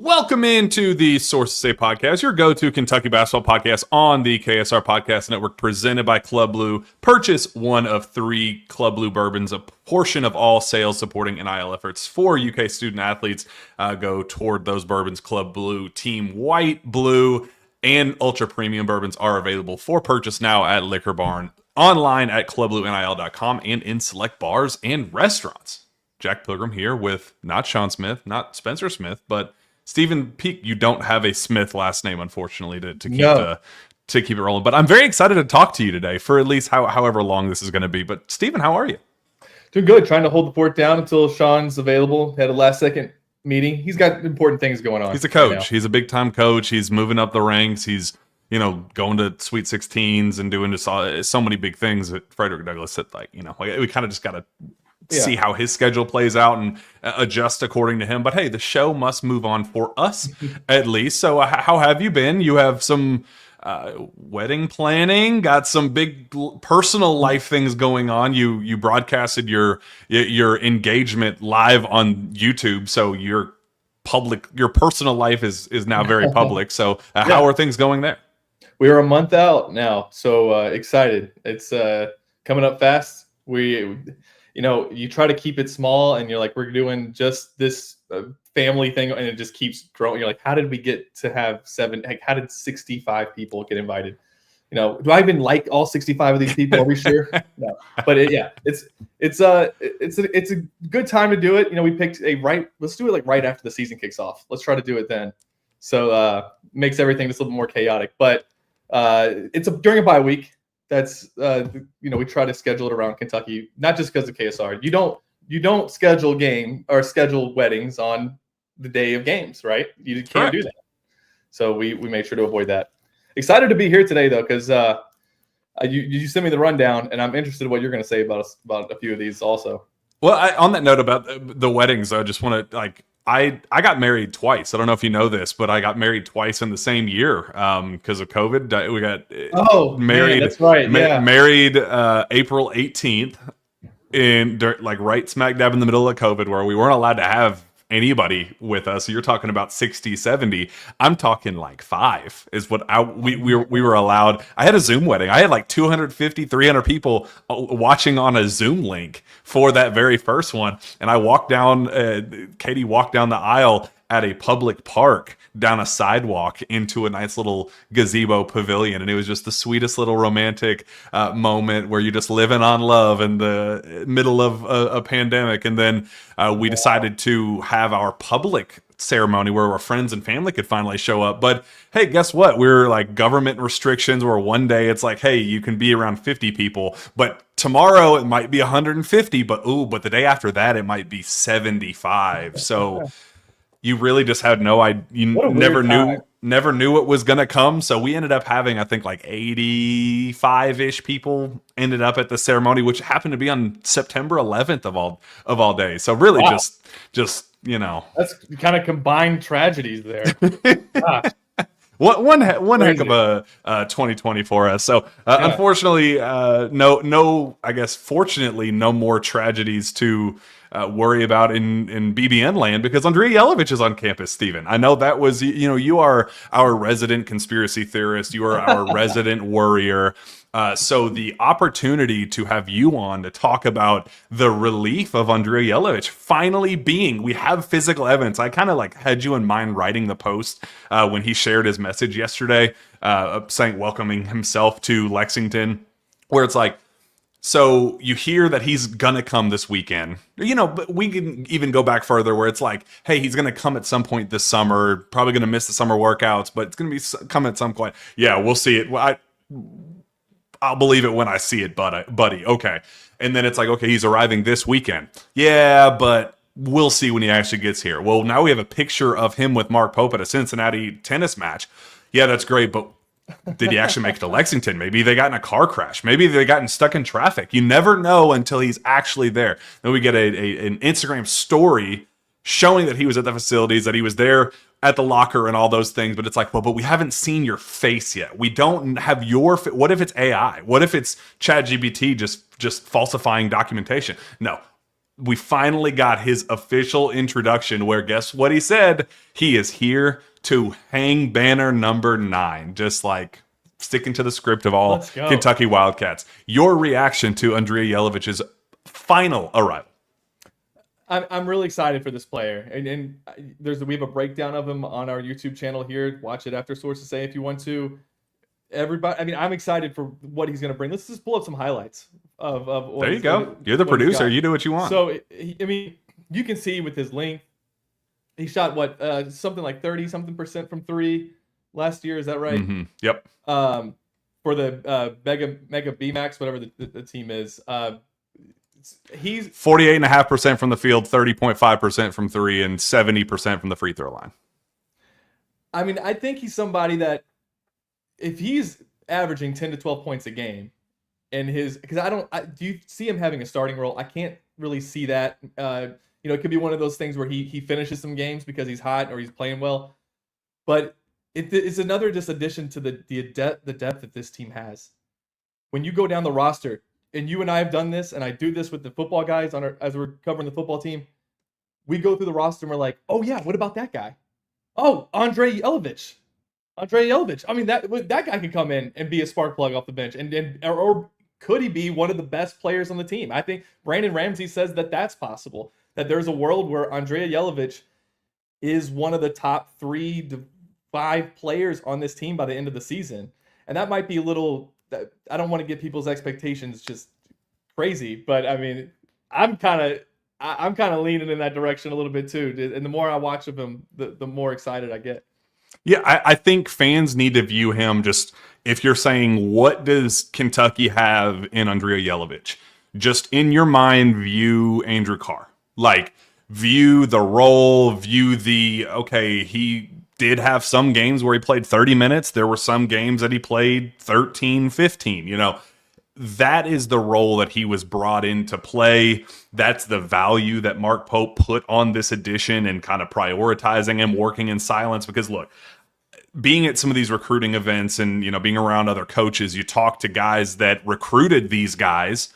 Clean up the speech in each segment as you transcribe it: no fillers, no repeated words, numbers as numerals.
Welcome into the Sources Say podcast, your go-to Kentucky basketball podcast on the KSR Podcast Network, presented by Club Blue. Purchase one of 3 Club Blue bourbons. A portion of all sales supporting NIL efforts for UK student athletes go toward those bourbons. Club Blue, Team White, Blue, and Ultra Premium bourbons are available for purchase now at Liquor Barn, online at clubbluenil.com, and in select bars and restaurants. Jack Pilgrim here with not Shawn Smith, not Spencer Smith, but Stephen Peak. You don't have a Smith last name, unfortunately, to keep it rolling. But I'm very excited to talk to you today for at least however long this is going to be. But Stephen, how are you? Doing good. Trying to hold the fort down until Shawn's available. Had a last-second meeting. He's got important things going on. He's a coach. Right, he's a big-time coach. He's moving up the ranks. He's going to Sweet 16s and doing just so many big things that Frederick Douglass said. We kind of just got to see how his schedule plays out and adjust according to him. But hey, the show must move on for us at least. So how have you been? You have some wedding planning, got some big personal life things going on. You broadcasted your engagement live on YouTube, so your personal life is now very public. So how are things going there? We are a month out now, so excited. It's coming up fast. You try to keep it small, and you're like, we're doing just this family thing, and it just keeps growing. You're like, how did we get to have 7? How did 65 people get invited? Do I even like all 65 of these people? Are we sure? No, but it's a good time to do it. We picked let's do it right after the season kicks off. Let's try to do it then. So makes everything just a little more chaotic, but it's during a bye week. That's we try to schedule it around Kentucky, not just because of KSR. You don't schedule weddings on the day of games, right? You can't do that. So we made sure to avoid that. Excited to be here today though, because you sent me the rundown, and I'm interested in what you're going to say about a few of these also. Well, on that note about the weddings, I just want to I got married twice. I don't know if you know this, but I got married twice in the same year because of COVID. We got married. Man, that's right. Married April 18th, right smack dab in the middle of COVID, where we weren't allowed to have anybody with us. You're talking about 60, 70. I'm talking 5 is what we were allowed. I had a Zoom wedding. I had 250, 300 people watching on a Zoom link for that very first one. And I walked down, Katie walked down the aisle at a public park down a sidewalk into a nice little gazebo pavilion. And it was just the sweetest little romantic moment where you're just living on love in the middle of a pandemic. And then we decided to have our public ceremony where our friends and family could finally show up. But hey, guess what? We're government restrictions where one day it's hey, you can be around 50 people, but tomorrow it might be 150, but the day after that it might be 75. So you really just had no idea. You never knew it was going to come. So we ended up having, I think 85-ish people ended up at the ceremony, which happened to be on September 11th of all days. So really just that's kind of combined tragedies there. One heck of a 2020 for us. So unfortunately, I guess fortunately, no more tragedies to worry about in BBN land, because Andrija Jelavic is on campus, Stephen. I know that was, you are our resident conspiracy theorist. You are our resident worrier. So the opportunity to have you on to talk about the relief of Andrija Jelavic finally we have physical evidence. I kind of had you in mind writing the post when he shared his message yesterday, saying welcoming himself to Lexington, where it's so you hear that he's gonna come this weekend, but we can even go back further where it's hey, he's gonna come at some point this summer, probably gonna miss the summer workouts, but it's gonna be come at some point. Yeah, we'll see it. I'll believe it when I see it, buddy. Okay. And then it's okay, he's arriving this weekend. Yeah, but we'll see when he actually gets here. Well, now we have a picture of him with Mark Pope at a Cincinnati tennis match. Yeah, that's great, but did he actually make it to Lexington? Maybe they got in a car crash. Maybe they got stuck in traffic. You never know until he's actually there. Then we get an Instagram story showing that he was at the facilities, that he was there at the locker and all those things. But it's but we haven't seen your face yet. We don't have what if it's AI? What if it's ChatGPT just falsifying documentation? No. we finally got his official introduction where guess what he said? He is here to hang banner number 9, just like sticking to the script of all Kentucky Wildcats. Your reaction to Andrija Jelavic's final arrival? I'm really excited for this player, and we have a breakdown of him on our YouTube channel here. Watch it after Sources Say if you want to. Everybody, I mean, I'm excited for what he's going to bring. Let's just pull up some highlights of what there you go. You're the producer. You do what you want. So, I mean, you can see with his length, he shot something like 30-something% from 3 last year. Is that right? Mm-hmm. Yep. For the Mega BMAX, whatever the team is, he's 48.5% from the field, 30.5% from 3, and 70% from the free throw line. I mean, I think he's somebody that if he's averaging 10 to 12 points a game, and do you see him having a starting role? I can't really see that. It could be one of those things where he finishes some games because he's hot or he's playing well, but it's another just addition to the depth that this team has. When you go down the roster, and you and I have done this, and I do this with the football guys as we're covering the football team, we go through the roster and we're like, oh yeah, what about that guy? Oh, Andrija Jelavic. I mean, that guy can come in and be a spark plug off the bench, or could he be one of the best players on the team? I think Brandon Ramsey says that that's possible. That there's a world where Andrija Jelavic is one of the top 3 to 5 players on this team by the end of the season, and that might be a little. I don't want to get people's expectations just crazy, but I mean, I'm kind of leaning in that direction a little bit too. And the more I watch of him, the more excited I get. Yeah, I think fans need to view him just, if you're saying, what does Kentucky have in Andrija Jelavic? Just in your mind, view Andrew Carr. Like, view the role, he did have some games where he played 30 minutes. There were some games that he played 13, 15. That is the role that he was brought in to play. That's the value that Mark Pope put on this edition and kind of prioritizing him, working in silence. Because look, being at some of these recruiting events and, being around other coaches, you talk to guys that recruited these guys,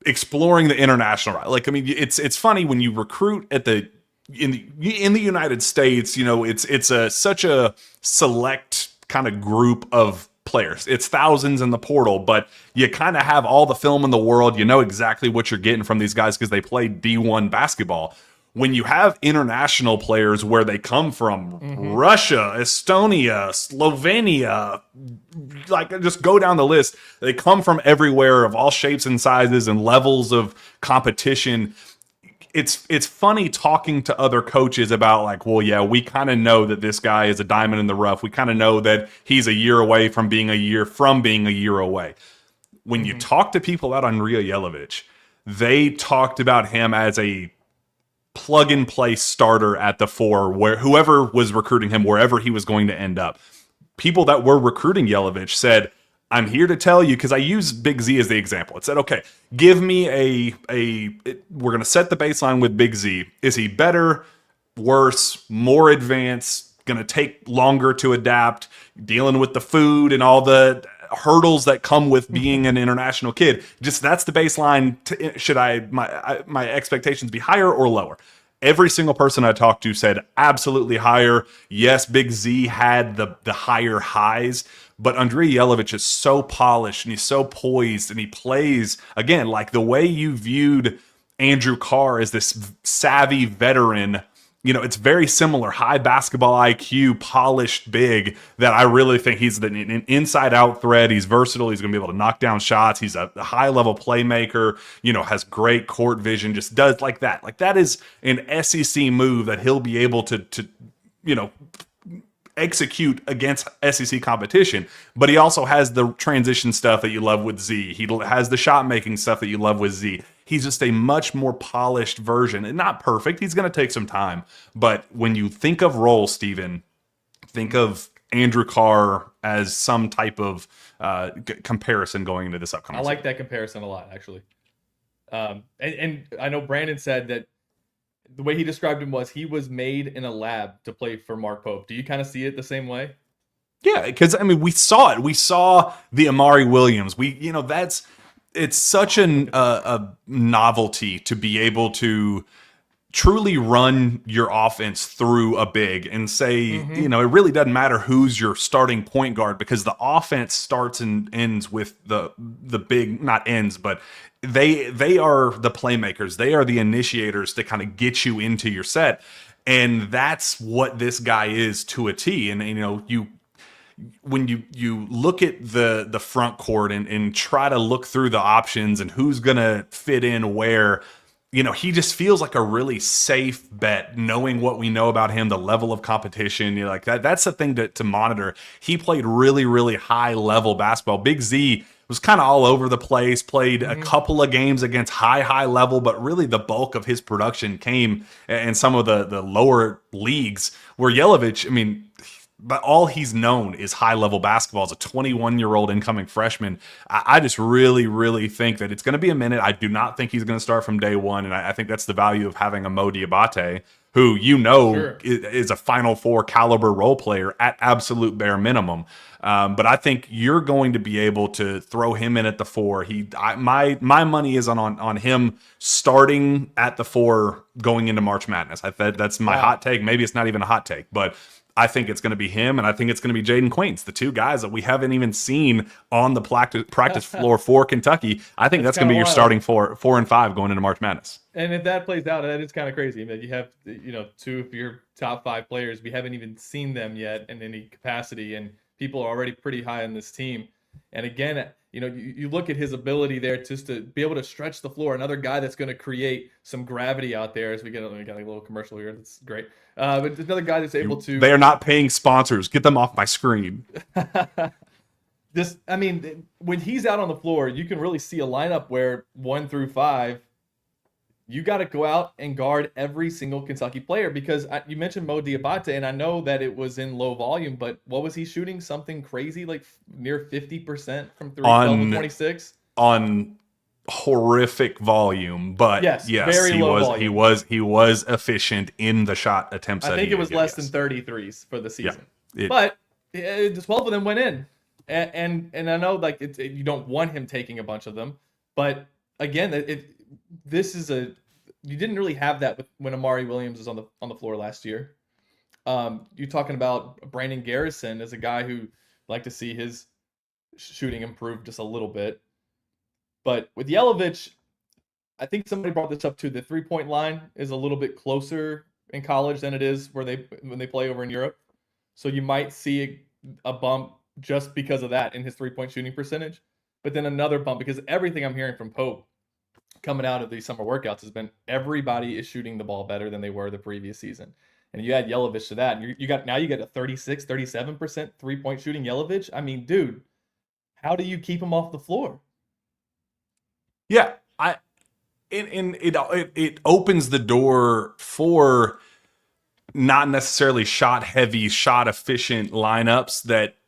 exploring the international route. Like, I mean, it's funny when you recruit at in the United States, it's such a select kind of group of players. It's thousands in the portal, but you kind of have all the film in the world. You know exactly what you're getting from these guys because they play D1 basketball. When you have international players where they come from, Russia, Estonia, Slovenia, like just go down the list, they come from everywhere of all shapes and sizes and levels of competition. It's funny talking to other coaches about like, well, yeah, we kind of know that this guy is a diamond in the rough. We kind of know that he's a year away from being a year away. When you talk to people about Andrija Jelavic, they talked about him as a plug and play starter at the 4, where whoever was recruiting him, wherever he was going to end up. People that were recruiting Jelavic said, I'm here to tell you, because I use Big Z as the example. It said, okay, give me we're going to set the baseline with Big Z. Is he better, worse, more advanced, going to take longer to adapt, dealing with the food and all the hurdles that come with being an international kid? Just that's the baseline. Should my expectations be higher or lower? Every single person I talked to said absolutely higher. Yes, Big Z had the higher highs, but Andrija Jelavic is so polished and he's so poised and he plays, again, like the way you viewed Andrew Carr as this savvy veteran. It's very similar. High basketball IQ, polished big, that I really think he's an inside-out threat. He's versatile. He's going to be able to knock down shots. He's a high-level playmaker, has great court vision, just does like that. Like, that is an SEC move that he'll be able to execute against SEC competition. But he also has the transition stuff that you love with Z. He has the shot-making stuff that you love with Z. He's just a much more polished version, and not perfect. He's going to take some time. But when you think of role, Steven, think of Andrew Carr as some type of comparison going into this upcoming season. I like that comparison a lot, actually. And I know Brandon said that the way he described him was he was made in a lab to play for Mark Pope. Do you kind of see it the same way? Yeah, because, I mean, we saw it. We saw the Amari Williams. it's such a novelty to be able to truly run your offense through a big and say, you know, it really doesn't matter who's your starting point guard, because the offense starts and ends with the big, not ends, but they are the playmakers. They are the initiators to kind of get you into your set. And that's what this guy is to a T. And you know, when you look at the front court and try to look through the options and who's gonna fit in where, you know, he just feels like a really safe bet, knowing what we know about him, the level of competition. You know, like that's the thing to monitor. He played really, really high level basketball. Big Z was kind of all over the place, played a couple of games against high level, but really the bulk of his production came in some of the lower leagues, where Jelavic, I mean, but all he's known is high-level basketball as a 21-year-old incoming freshman. I just really, really think that it's going to be a minute. I do not think he's going to start from day one, and I think that's the value of having a Mo Diabate, who is a Final Four caliber role player at absolute bare minimum. But I think you're going to be able to throw him in at the 4. My money is on him starting at the 4 going into March Madness. That's my hot take. Maybe it's not even a hot take, but I think it's going to be him, and I think it's going to be Jayden Quaintance, the two guys that we haven't even seen on the practice floor for Kentucky. I think that's going to be your starting 4 and 5 going into March Madness. And if that plays out, that is kind of crazy. I mean, you have, you know, 2 of your top 5 players. We haven't even seen them yet in any capacity, and people are already pretty high on this team. And again, you know, you look at his ability there just to be able to stretch the floor. Another guy that's going to create some gravity out there. As we got a little commercial here. That's great. But another guy that's able to. They are not paying sponsors. Get them off my screen. Just, I mean, when he's out on the floor, you can really see a lineup where 1 through 5, you got to go out and guard every single Kentucky player, because you mentioned Mo Diabate, and I know that it was in low volume, but what was he shooting? Something crazy, like near 50% from 3, 12 to 26? On horrific volume, but yes, he was efficient in the shot attempts. I think it was less than 33s for the season, but 12 of them went in, and I know like you don't want him taking a bunch of them, but again, you didn't really have that when Amari Williams was on the floor last year. You're talking about Brandon Garrison as a guy who like to see his shooting improve just a little bit. But with Jelavic, I think somebody brought this up too. The 3-point line is a little bit closer in college than it is when they play over in Europe. So you might see a bump just because of that in his 3-point shooting percentage. But then another bump, because everything I'm hearing from Pope coming out of these summer workouts has been everybody is shooting the ball better than they were the previous season. And you add Jelavic to that, and you get a 36, 37% 3-point shooting Jelavic. I mean, dude, how do you keep him off the floor? Yeah, it opens the door for not necessarily shot heavy, shot efficient lineups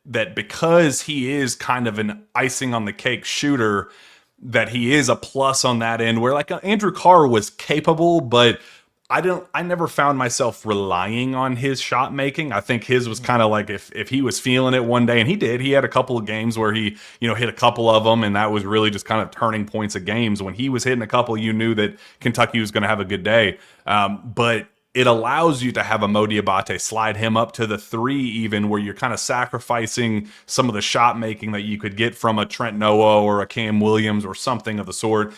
that because he is kind of an icing on the cake shooter, that he is a plus on that end, where like Andrew Carr was capable, but I never found myself relying on his shot making. I think his was kind of like if he was feeling it one day, and he did. He had a couple of games where he, you know, hit a couple of them, and that was really just kind of turning points of games. When he was hitting a couple, you knew that Kentucky was going to have a good day. But it allows you to have a Mo Diabate, slide him up to the 3 even, where you're kind of sacrificing some of the shot making that you could get from a Trent Noah or a Cam Williams or something of the sort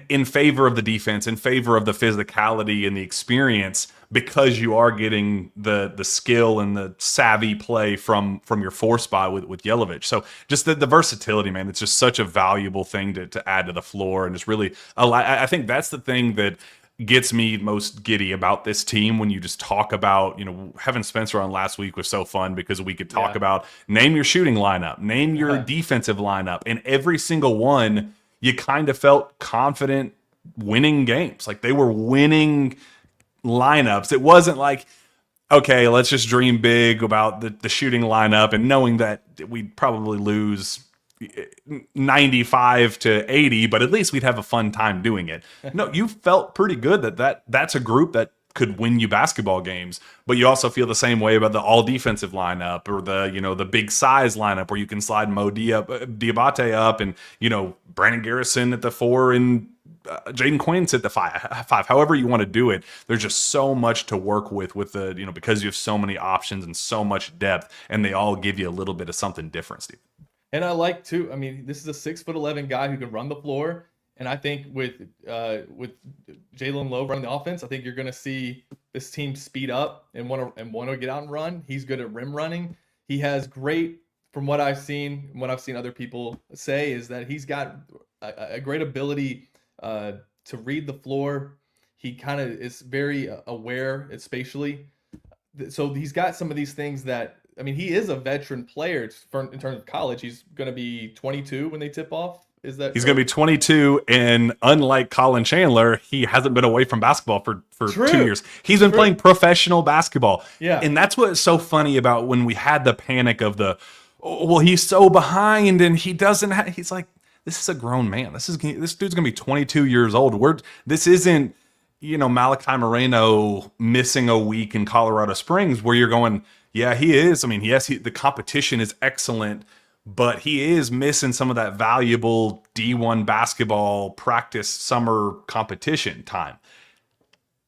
in favor of the defense, in favor of the physicality and the experience, because you are getting the skill and the savvy play from your 4 spot with Jelavic. So just the versatility, man, it's just such a valuable thing to add to the floor. And it's really, I think that's the thing that gets me most giddy about this team. When you just talk about, you know, having Spencer on last week was so fun, because we could talk about name your shooting lineup, name your defensive lineup, and every single one you kind of felt confident winning games. Like they were winning lineups. It wasn't like, okay, let's just dream big about the shooting lineup and knowing that we'd probably lose 95 to 80, but at least we'd have a fun time doing it. No, you felt pretty good that's a group that could win you basketball games. But you also feel the same way about the all defensive lineup or the big size lineup where you can slide Diabate up and Brandon Garrison at the 4 and Jaden Quaintance at the 5. However you want to do it, there's just so much to work with the because you have so many options and so much depth, and they all give you a little bit of something different, Steve. And I like too. I mean, this is a 6'11" guy who can run the floor, and I think with Jalen Lowe running the offense, I think you're going to see this team speed up and want to get out and run. He's good at rim running. He has great, from what I've seen other people say, is that he's got a great ability to read the floor. He kind of is very aware spatially. So he's got some of these things that, I mean, he is a veteran player in terms of college. He's going to be 22 when they tip off. Is that he's going to be 22, and unlike Colin Chandler, he hasn't been away from basketball for 2 years. He's been playing professional basketball. Yeah. And that's what's so funny about when we had the panic of he's so behind and he doesn't have, he's like, this is a grown man. This dude's going to be 22 years old. This isn't, Malachi Moreno missing a week in Colorado Springs where you're going, yeah, he is. I mean, yes, the competition is excellent, but he is missing some of that valuable D1 basketball practice summer competition time.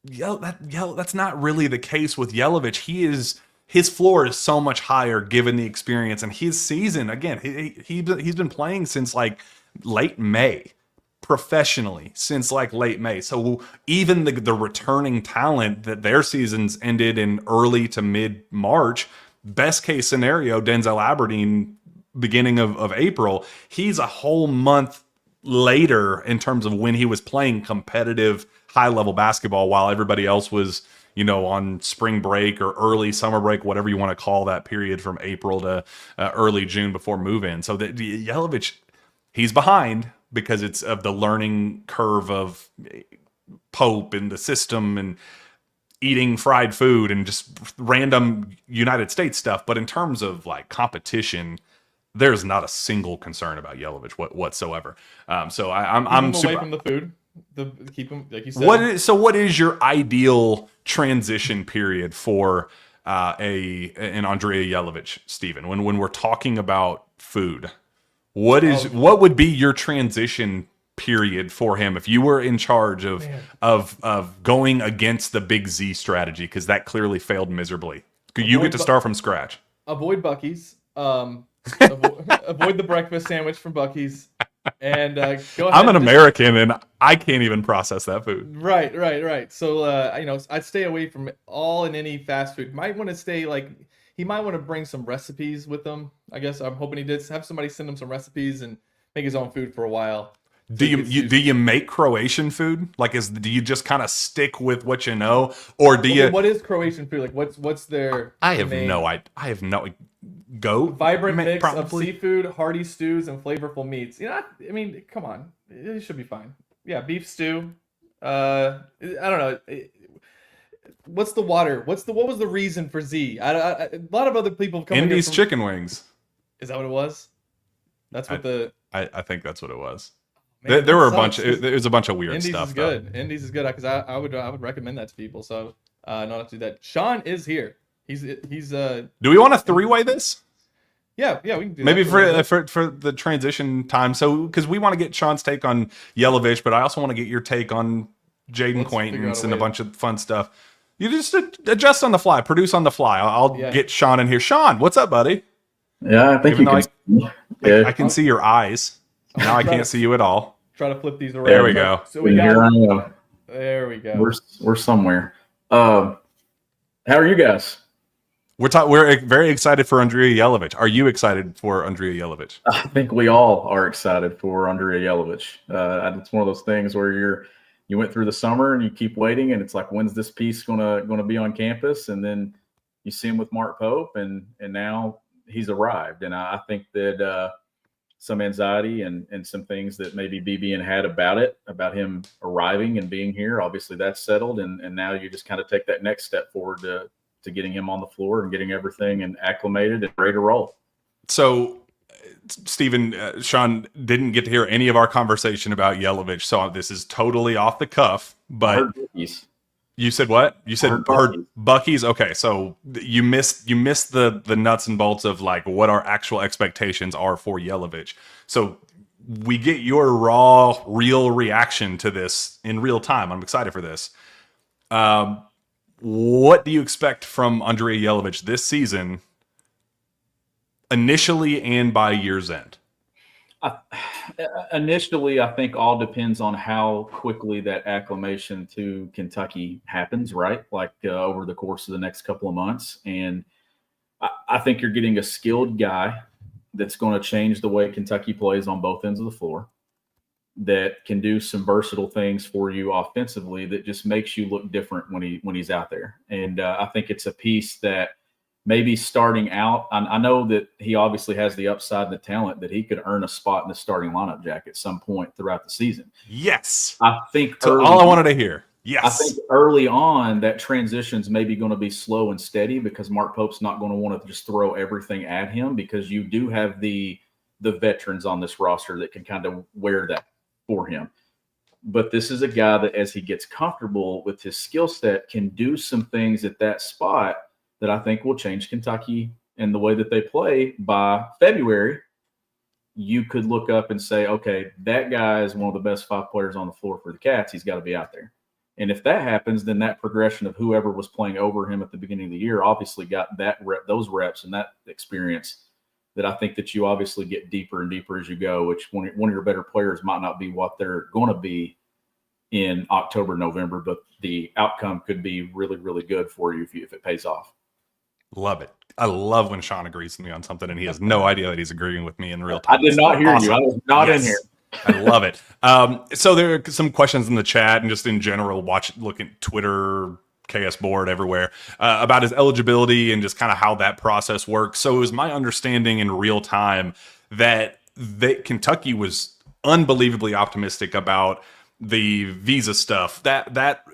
That's not really the case with Jelavic. His floor is so much higher given the experience, and his season, again, he's been playing since like late May, professionally since like late May. So even the returning talent that their seasons ended in early to mid March, best case scenario, Denzel Aberdeen beginning of April, he's a whole month later in terms of when he was playing competitive high level basketball while everybody else was on spring break or early summer break, whatever you want to call that period from April to early June before move in. So the Jelavic, he's behind because it's of the learning curve of Pope and the system and eating fried food and just random United States stuff. But in terms of like competition, there's not a single concern about Jelavic whatsoever. So I'm super away from the food. Keep him, like you said. What is your ideal transition period for an Andrija Jelavic, Stephen? When we're talking about food, what would be your transition period for him if you were in charge of going against the Big Z strategy, because that clearly failed miserably? You get to start from scratch. Avoid Buc-ee's. Avoid the breakfast sandwich from Buc-ee's. And go ahead. I'm an American, and I can't even process that food. Right. So I'd stay away from all and any fast food. Might want to stay he might want to bring some recipes with him. I guess I'm hoping he did have somebody send him some recipes and make his own food for a while. Do you make Croatian food? Do you just kind of stick with what you know, or do you? What is Croatian food? Like what's their? I have no goat. Vibrant mix of seafood, hearty stews, and flavorful meats. I mean, come on, it should be fine. Yeah, beef stew. I don't know. What's the water? What was the reason for Z? A lot of other people have come. Indy's chicken wings. Is that what it was? That's what I think that's what it was. Man, there were a bunch. There was a bunch of weird Indy's stuff. Is good. Indy's is good because I would recommend that to people. So not to do that. Sean is here. He's. Do we want to three-way this? Yeah, we can do maybe that. for the transition time. So because we want to get Sean's take on Jelavic, but I also want to get your take on Jaden Quaintance and a bunch of fun stuff. You just adjust on the fly, produce on the fly. I'll get Sean in here. Sean, what's up, buddy? Yeah, I think I can see your eyes. Now I can't see you at all. Try to flip these around. There we go. So we got. There we go. We're somewhere. How are you guys? We're very excited for Andrija Jelavic. Are you excited for Andrija Jelavic? I think we all are excited for Andrija Jelavic. It's one of those things where you went through the summer and you keep waiting, and it's like, when's this piece gonna be on campus? And then you see him with Mark Pope, and now he's arrived. And I think that some anxiety and some things that maybe BBN had about him arriving and being here, obviously that's settled, and now you just kind of take that next step forward to getting him on the floor and getting everything and acclimated and ready to roll. So, Stephen, Sean didn't get to hear any of our conversation about Jelavic, so this is totally off the cuff. But You said what? You said heard Bucky's. Okay, so you missed the nuts and bolts of like what our actual expectations are for Jelavic. So we get your raw, real reaction to this in real time. I'm excited for this. What do you expect from Andrija Jelavic this season, initially and by year's end? Initially, I think all depends on how quickly that acclimation to Kentucky happens, right? Like over the course of the next couple of months. And I think you're getting a skilled guy that's going to change the way Kentucky plays on both ends of the floor, that can do some versatile things for you offensively that just makes you look different when he's out there. And I think it's a piece that maybe starting out, I know that he obviously has the upside and the talent that he could earn a spot in the starting lineup, Jack, at some point throughout the season. Yes. I think all I wanted to hear. Yes. I think early on that transition's maybe going to be slow and steady because Mark Pope's not going to want to just throw everything at him, because you do have the veterans on this roster that can kind of wear that for him. But this is a guy that, as he gets comfortable with his skill set, can do some things at that spot that I think will change Kentucky and the way that they play. By February, you could look up and say, okay, that guy is one of the best 5 players on the floor for the Cats. He's got to be out there. And if that happens, then that progression of whoever was playing over him at the beginning of the year obviously got those reps and that experience, that I think that you obviously get deeper and deeper as you go, which one of your better players might not be what they're going to be in October, November, but the outcome could be really, really good for you if it pays off. Love it. I love when Sean agrees with me on something and he has no idea that he's agreeing with me in real time. I did not hear you. I was not in here. I love it. So there are some questions in the chat and just in general, look at Twitter, KS board everywhere, about his eligibility and just kind of how that process works. So it was my understanding in real time that Kentucky was unbelievably optimistic about the visa stuff. That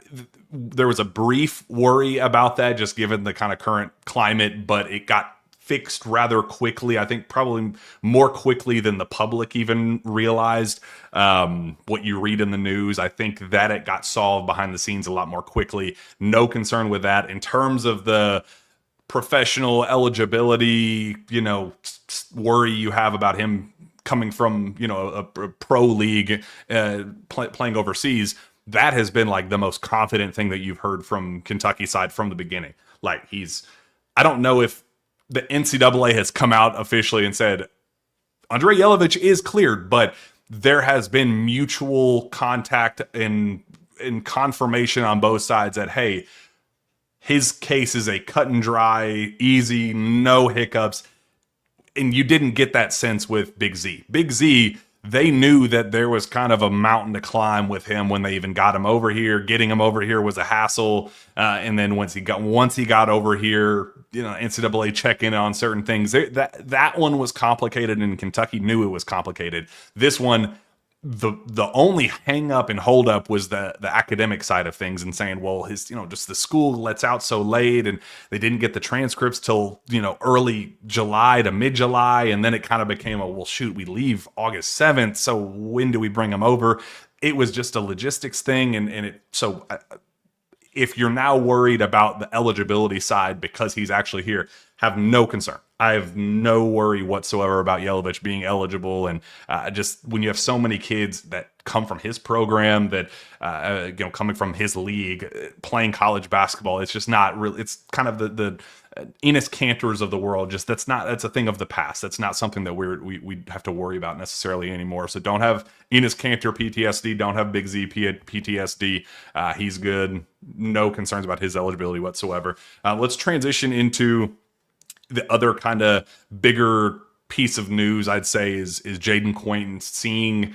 there was a brief worry about that, just given the kind of current climate, but it got fixed rather quickly. I think probably more quickly than the public even realized. What you read in the news, I think that it got solved behind the scenes a lot more quickly. No concern with that. In terms of the professional eligibility, worry you have about him coming from, a pro league, playing overseas, that has been like the most confident thing that you've heard from Kentucky side from the beginning. Like I don't know if the NCAA has come out officially and said Andrija Jelavic is cleared, but there has been mutual contact and confirmation on both sides that, hey, his case is a cut and dry, easy, no hiccups. And you didn't get that sense with Big Z. Big Z, they knew that there was kind of a mountain to climb with him when they even got him over here. Getting him over here was a hassle. And then once he got over here, NCAA check in on certain things. That one was complicated, and Kentucky knew it was complicated. This one, the only hang up and hold up was the academic side of things, and saying, well, his just the school lets out so late, and they didn't get the transcripts till early July to mid July, and then it kind of became well, shoot, we leave August 7th, so when do we bring them over? It was just a logistics thing, if you're now worried about the eligibility side because he's actually here, have no concern. I have no worry whatsoever about Jelavic being eligible. And just when you have so many kids that come from his program, that, coming from his league, playing college basketball, it's just not really, it's kind of the Enes Kantors of the world. Just that's a thing of the past. That's not something that we have to worry about necessarily anymore. So don't have Enes Kantor PTSD. Don't have Big Z PTSD. He's good. No concerns about his eligibility whatsoever. Let's transition into the other kind of bigger piece of news, I'd say, is Jaden Quaintance, seeing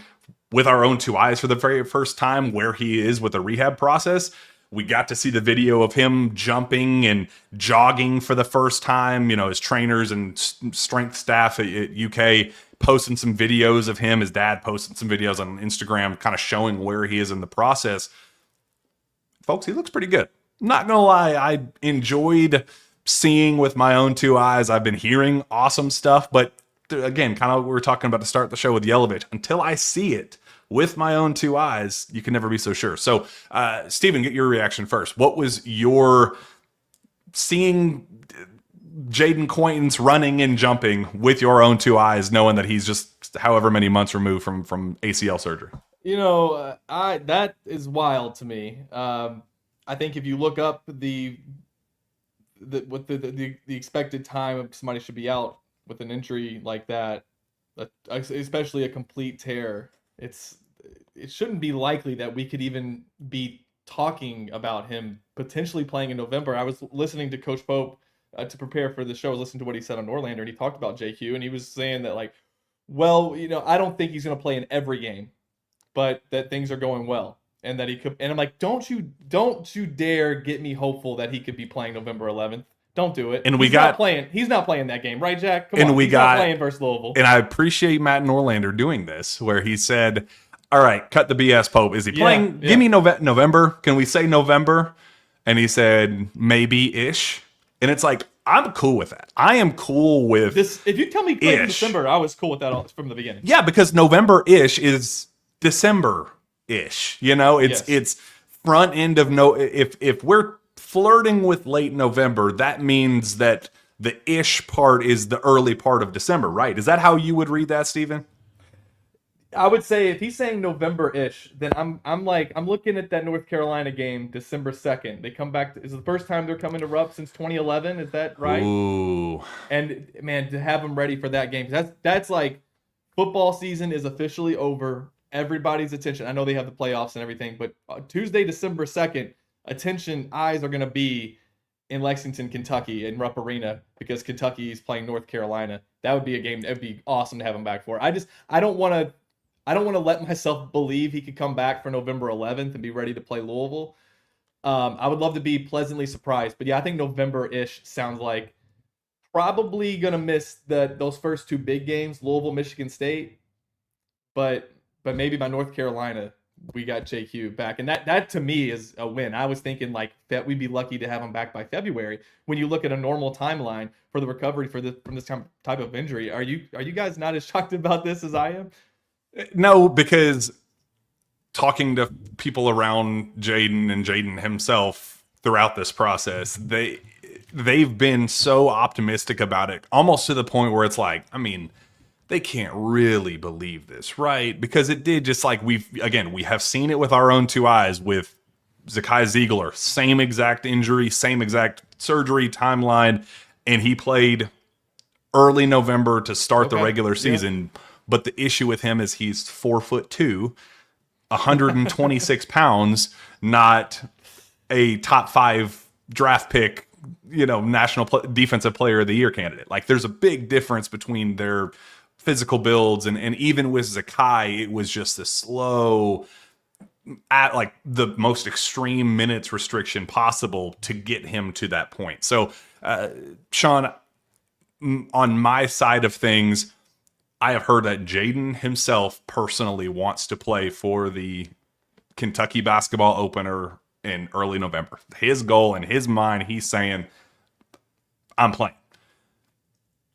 with our own two eyes for the very first time where he is with the rehab process. We got to see the video of him jumping and jogging for the first time. His trainers and strength staff at UK posting some videos of him. His dad posting some videos on Instagram kind of showing where he is in the process. Folks, he looks pretty good. Not gonna lie, I enjoyed seeing with my own two eyes. I've been hearing awesome stuff, but again, kind of what we were talking about to start the show with Jelavic, until I see it, with my own two eyes, you can never be so sure. So, Steven, get your reaction first. What was your seeing Jayden Quaintance running and jumping with your own two eyes, knowing that he's just however many months removed from ACL surgery? That is wild to me. I think if you look up the expected time of somebody should be out with an injury like that, especially a complete tear, it shouldn't be likely that we could even be talking about him potentially playing in November. I was listening to Coach Pope to prepare for the show. I was listening to what he said on Norlander, and he talked about JQ, and he was saying that, like, well, I don't think he's going to play in every game, but that things are going well, and that he could. And I'm like, don't you dare get me hopeful that he could be playing November 11th. Don't do it. And he's not playing that game, right, Jack? Come on. He's not playing versus Louisville. And I appreciate Matt Norlander doing this, where he said, all right, cut the BS, Pope. Is he playing? Yeah. Give me November. Can we say November? And he said, maybe-ish. And it's like, I'm cool with that. I am cool with this. If you tell me play in December, I was cool with that from the beginning. Yeah, because November-ish is December-ish. It's front end of if we're flirting with late November, that means that the ish part is the early part of December, right? Is that how you would read that, Steven? I would say if he's saying November-ish, then I'm looking at that North Carolina game, December 2nd. They come back. Is it the first time they're coming to Rupp since 2011? Is that right? Ooh. And man, to have them ready for that game, that's like football season is officially over. Everybody's attention. I know they have the playoffs and everything, but Tuesday, December 2nd, eyes are going to be in Lexington, Kentucky, in Rupp Arena, because Kentucky is playing North Carolina. That would be a game that would be awesome to have him back for. I don't want to let myself believe he could come back for November 11th and be ready to play Louisville. I would love to be pleasantly surprised, but yeah, I think November-ish sounds like probably going to miss those first two big games, Louisville, Michigan State, but maybe by North Carolina, we got JQ back, and that to me is a win. I was thinking like that we'd be lucky to have him back by February. When you look at a normal timeline for the recovery from this type of injury, are you guys not as shocked about this as I am? No, because talking to people around Jayden and Jayden himself throughout this process, they've been so optimistic about it, almost to the point where it's like, I mean, they can't really believe this, right? Because it did, just like we have seen it with our own two eyes with Zakai Ziegler, same exact injury, same exact surgery timeline, and he played early November to start the regular season. Yeah. But the issue with him is he's 4'2", 126 pounds, not a top 5 draft pick, national defensive player of the year candidate. Like, there's a big difference between their physical builds, and even with Zakai, it was just a slow, at like the most extreme minutes restriction possible to get him to that point. So, Shawn, on my side of things, I have heard that Jayden himself personally wants to play for the Kentucky basketball opener in early November. His goal in his mind, he's saying, I'm playing.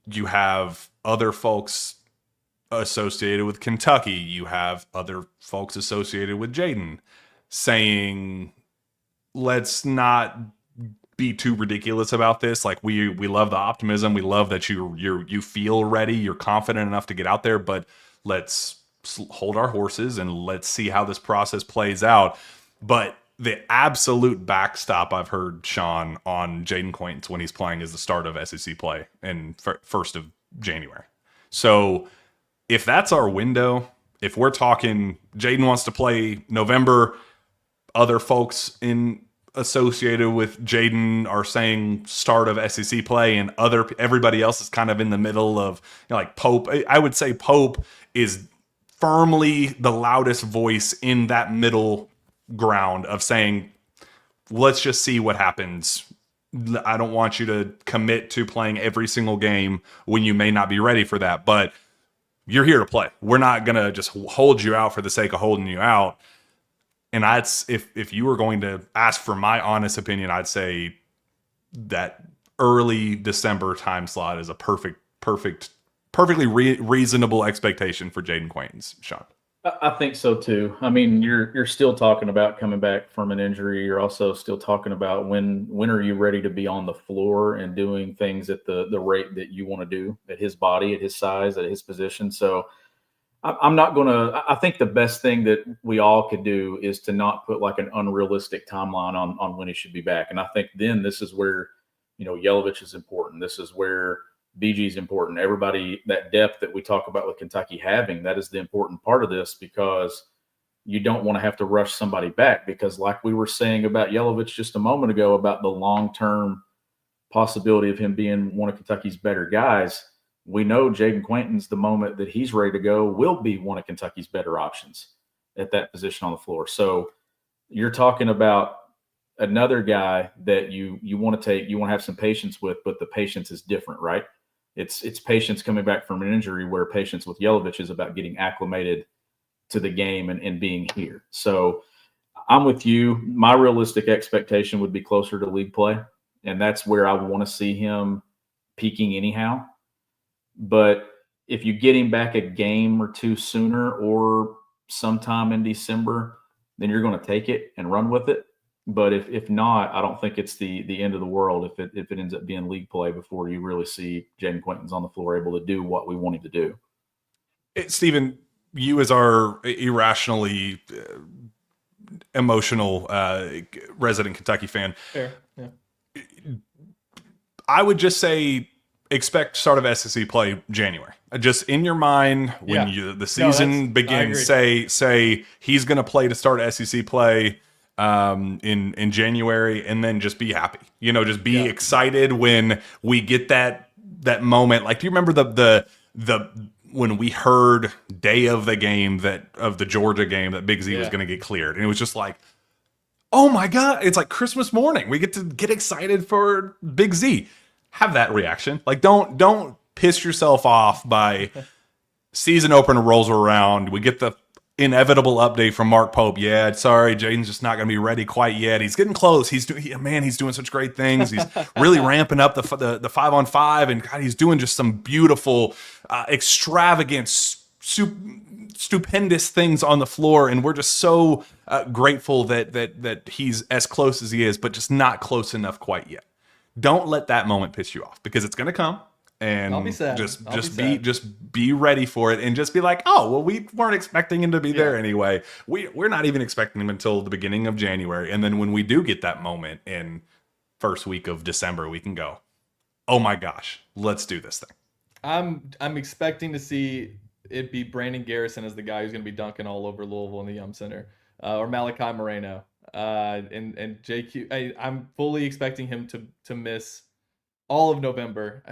You have other folks associated with Kentucky. You have other folks associated with Jayden saying, let's not be too ridiculous about this. Like, we love the optimism. We love that you feel ready. You're confident enough to get out there, but let's hold our horses and let's see how this process plays out. But the absolute backstop I've heard, Shawn, on Jayden Quaintance when he's playing is the start of SEC play in 1st of January. So if that's our window, if we're talking Jayden wants to play November, other folks associated with Jayden are saying start of SEC play, and everybody else is kind of in the middle of, like Pope. I would say Pope is firmly the loudest voice in that middle ground of saying, let's just see what happens. I don't want you to commit to playing every single game when you may not be ready for that, but you're here to play. We're not going to just hold you out for the sake of holding you out. And if you were going to ask for my honest opinion, I'd say that early December time slot is a perfectly reasonable expectation for Jayden Quaintance, Shawn. I think so too. I mean, you're still talking about coming back from an injury. You're also still talking about when are you ready to be on the floor and doing things at the rate that you want to do at his body, at his size, at his position. So I'm not going to. I think the best thing that we all could do is to not put like an unrealistic timeline on when he should be back. And I think then this is where, Jelavic is important. This is where BG is important. Everybody, that depth that we talk about with Kentucky having, that is the important part of this, because you don't want to have to rush somebody back, because like we were saying about Jelavic just a moment ago about the long-term possibility of him being one of Kentucky's better guys, we know Jaden Quaintance, the moment that he's ready to go, will be one of Kentucky's better options at that position on the floor. So you're talking about another guy that you want to take, you want to have some patience with, but the patience is different, right? It's patience coming back from an injury, where patience with Jelavic is about getting acclimated to the game and being here. So I'm with you. My realistic expectation would be closer to league play, and that's where I want to see him peaking anyhow. But if you get him back a game or two sooner or sometime in December, then you're going to take it and run with it. But if not, I don't think it's the end of the world if it ends up being league play before you really see Jaden Quaintance on the floor able to do what we want him to do. Stephen, you as our irrationally emotional resident Kentucky fan, Fair. Yeah. I would just say expect start of SEC play January. Just in your mind when the season begins, say he's going to play to start SEC play in January, and then just be happy. Just be excited when we get that moment. Like, do you remember the when we heard day of the game of the Georgia game that Big Z was going to get cleared, and it was just like, oh my God, it's like Christmas morning. We get to get excited for Big Z. Have that reaction. Like, don't piss yourself off by season opener rolls around. We get the inevitable update from Mark Pope. Yeah, sorry, Jaden's just not going to be ready quite yet. He's getting close. He's doing such great things. He's really ramping up the 5-on-5, and God, he's doing just some beautiful, extravagant, stupendous things on the floor. And we're just so grateful that he's as close as he is, but just not close enough quite yet. Don't let that moment piss you off, because it's going to come. And I'll be sad. just be ready for it, and just be like, oh, well, we weren't expecting him to be there anyway. We're not even expecting him until the beginning of January. And then when we do get that moment in first week of December, we can go, oh my gosh, let's do this thing. I'm expecting to see it be Brandon Garrison as the guy who's going to be dunking all over Louisville in the Yum Center, or Malachi Moreno, and JQ. I'm fully expecting him to miss all of November.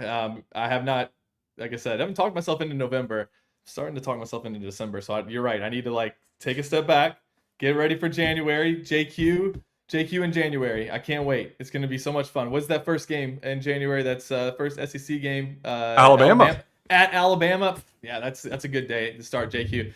I have not, like I said, I haven't talked myself into November. I'm starting to talk myself into December. So you're right. I need to take a step back, get ready for January. JQ in January. I can't wait. It's going to be so much fun. What's that first game in January? That's first SEC game. Alabama. At Alabama. Yeah, that's a good day to start JQ.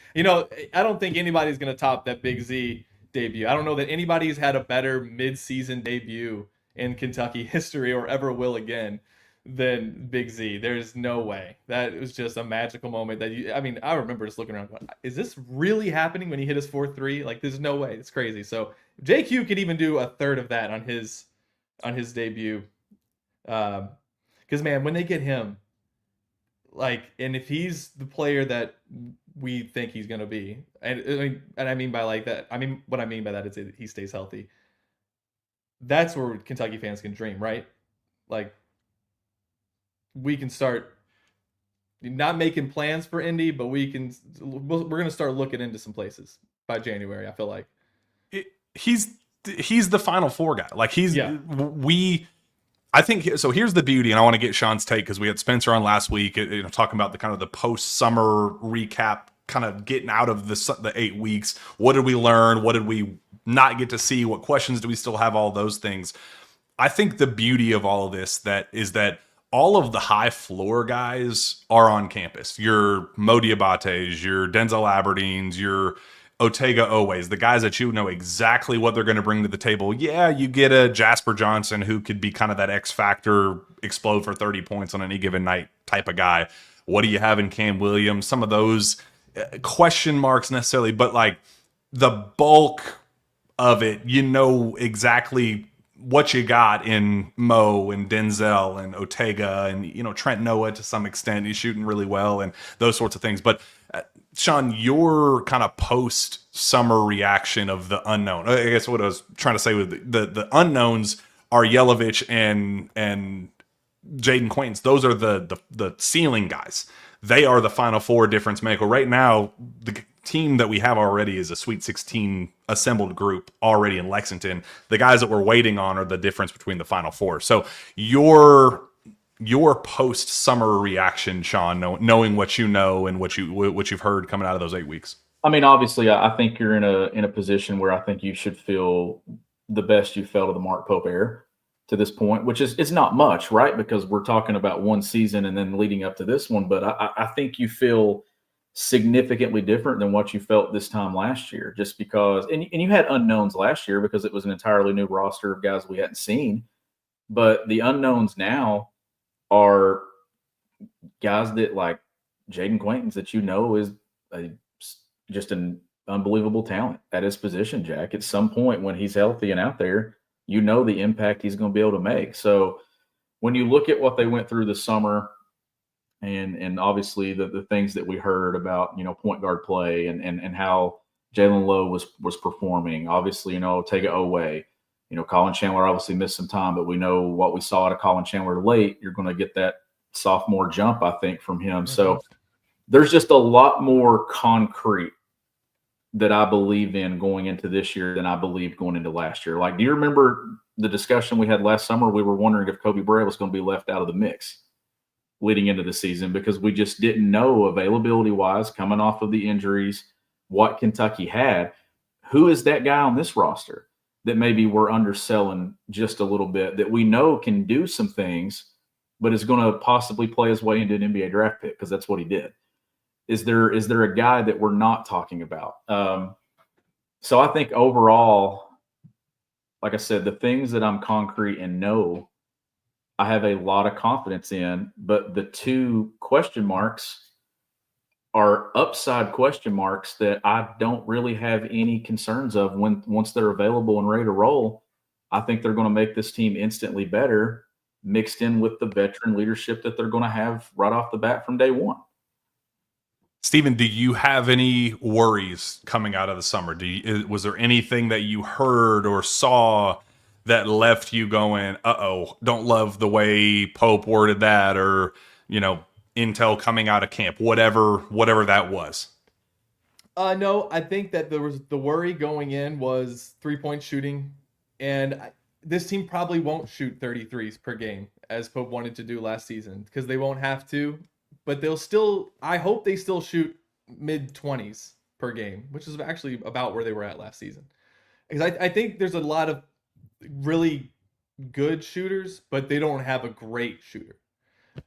I don't think anybody's going to top that Big Z debut. I don't know that anybody's had a better mid-season debut in Kentucky history, or ever will again, than Big Z. There's no way. That was just a magical moment I remember just looking around going, is this really happening when he hit his 4-3? Like, there's no way. It's crazy. So JQ could even do a third of that on his debut. Because man, when they get him, and if he's the player that we think he's going to be, and I mean by that, what I mean by that is that he stays healthy. That's where Kentucky fans can dream, right? Like, we can start not making plans for Indy, but we're going to start looking into some places by January. I feel like he's the Final Four guy. Like, I think so. Here's the beauty, and I want to get Sean's take, because we had Spencer on last week, talking about the kind of the post-summer recap, kind of getting out of the 8 weeks. What did we learn? What did we not get to see? What questions do we still have? All those things. I think the beauty of all of this is that all of the high floor guys are on campus. Your Mo Diabates, your Denzel Aberdeens, your Otega Owais, the guys that you know exactly what they're going to bring to the table. Yeah, you get a Jasper Johnson who could be kind of that X factor, explode for 30 points on any given night type of guy. What do you have in Cam Williams? Some of those question marks necessarily, but like the bulk of it, you know exactly what you got in Mo and Denzel and Ortega and, you know, Trent Noah to some extent. He's shooting really well and those sorts of things. But Shawn, your kind of post summer reaction of the unknown. I guess what I was trying to say with the unknowns are Jelavic and Jayden Quaintance. Those are the ceiling guys. They are the Final Four difference maker. Right now, the team that we have already is a Sweet 16 assembled group already in Lexington. The guys that we're waiting on are the difference between the Final Four. So your post summer reaction, Shawn, knowing what you know and what you've heard coming out of those 8 weeks. I mean, obviously, I think you're in a position where I think you should feel the best you felt of the Mark Pope era to this point, which is it's not much, right? Because we're talking about one season and then leading up to this one. But I think you feel significantly different than what you felt this time last year, just because and you had unknowns last year because it was an entirely new roster of guys we hadn't seen. But the unknowns now are guys that like Jaden Quaintance that you know is just an unbelievable talent at his position, Jack. At some point when he's healthy and out there, you know the impact he's going to be able to make. So when you look at what they went through this summer and obviously the things that we heard about, you know, point guard play and how Jalen Lowe was performing, obviously, you know, Ortega Oweh, you know, Colin Chandler obviously missed some time, but we know what we saw out of Colin Chandler late. You're going to get that sophomore jump, I think, from him. Mm-hmm. So there's just a lot more concrete that I believe in going into this year than I believed going into last year. Like, do you remember the discussion we had last summer? We were wondering if Kobe Bryant was going to be left out of the mix leading into the season because we just didn't know availability-wise, coming off of the injuries, what Kentucky had. Who is that guy on this roster that maybe we're underselling just a little bit that we know can do some things, but is going to possibly play his way into an NBA draft pick because that's what he did? Is there a guy that we're not talking about? So I think overall, like I said, the things that I'm concrete and know, I have a lot of confidence in, but the two question marks are upside question marks that I don't really have any concerns of once they're available and ready to roll. I think they're going to make this team instantly better, mixed in with the veteran leadership that they're going to have right off the bat from day one. Steven, do you have any worries coming out of the summer? Was there anything that you heard or saw that left you going, uh-oh, don't love the way Pope worded that, or, you know, intel coming out of camp, whatever that was? No, I think that there was the worry going in was 3-point shooting, and this team probably won't shoot 33s per game as Pope wanted to do last season because they won't have to. But they'll still, I hope they still shoot mid-20s per game, which is actually about where they were at last season. Because I think there's a lot of really good shooters, but they don't have a great shooter.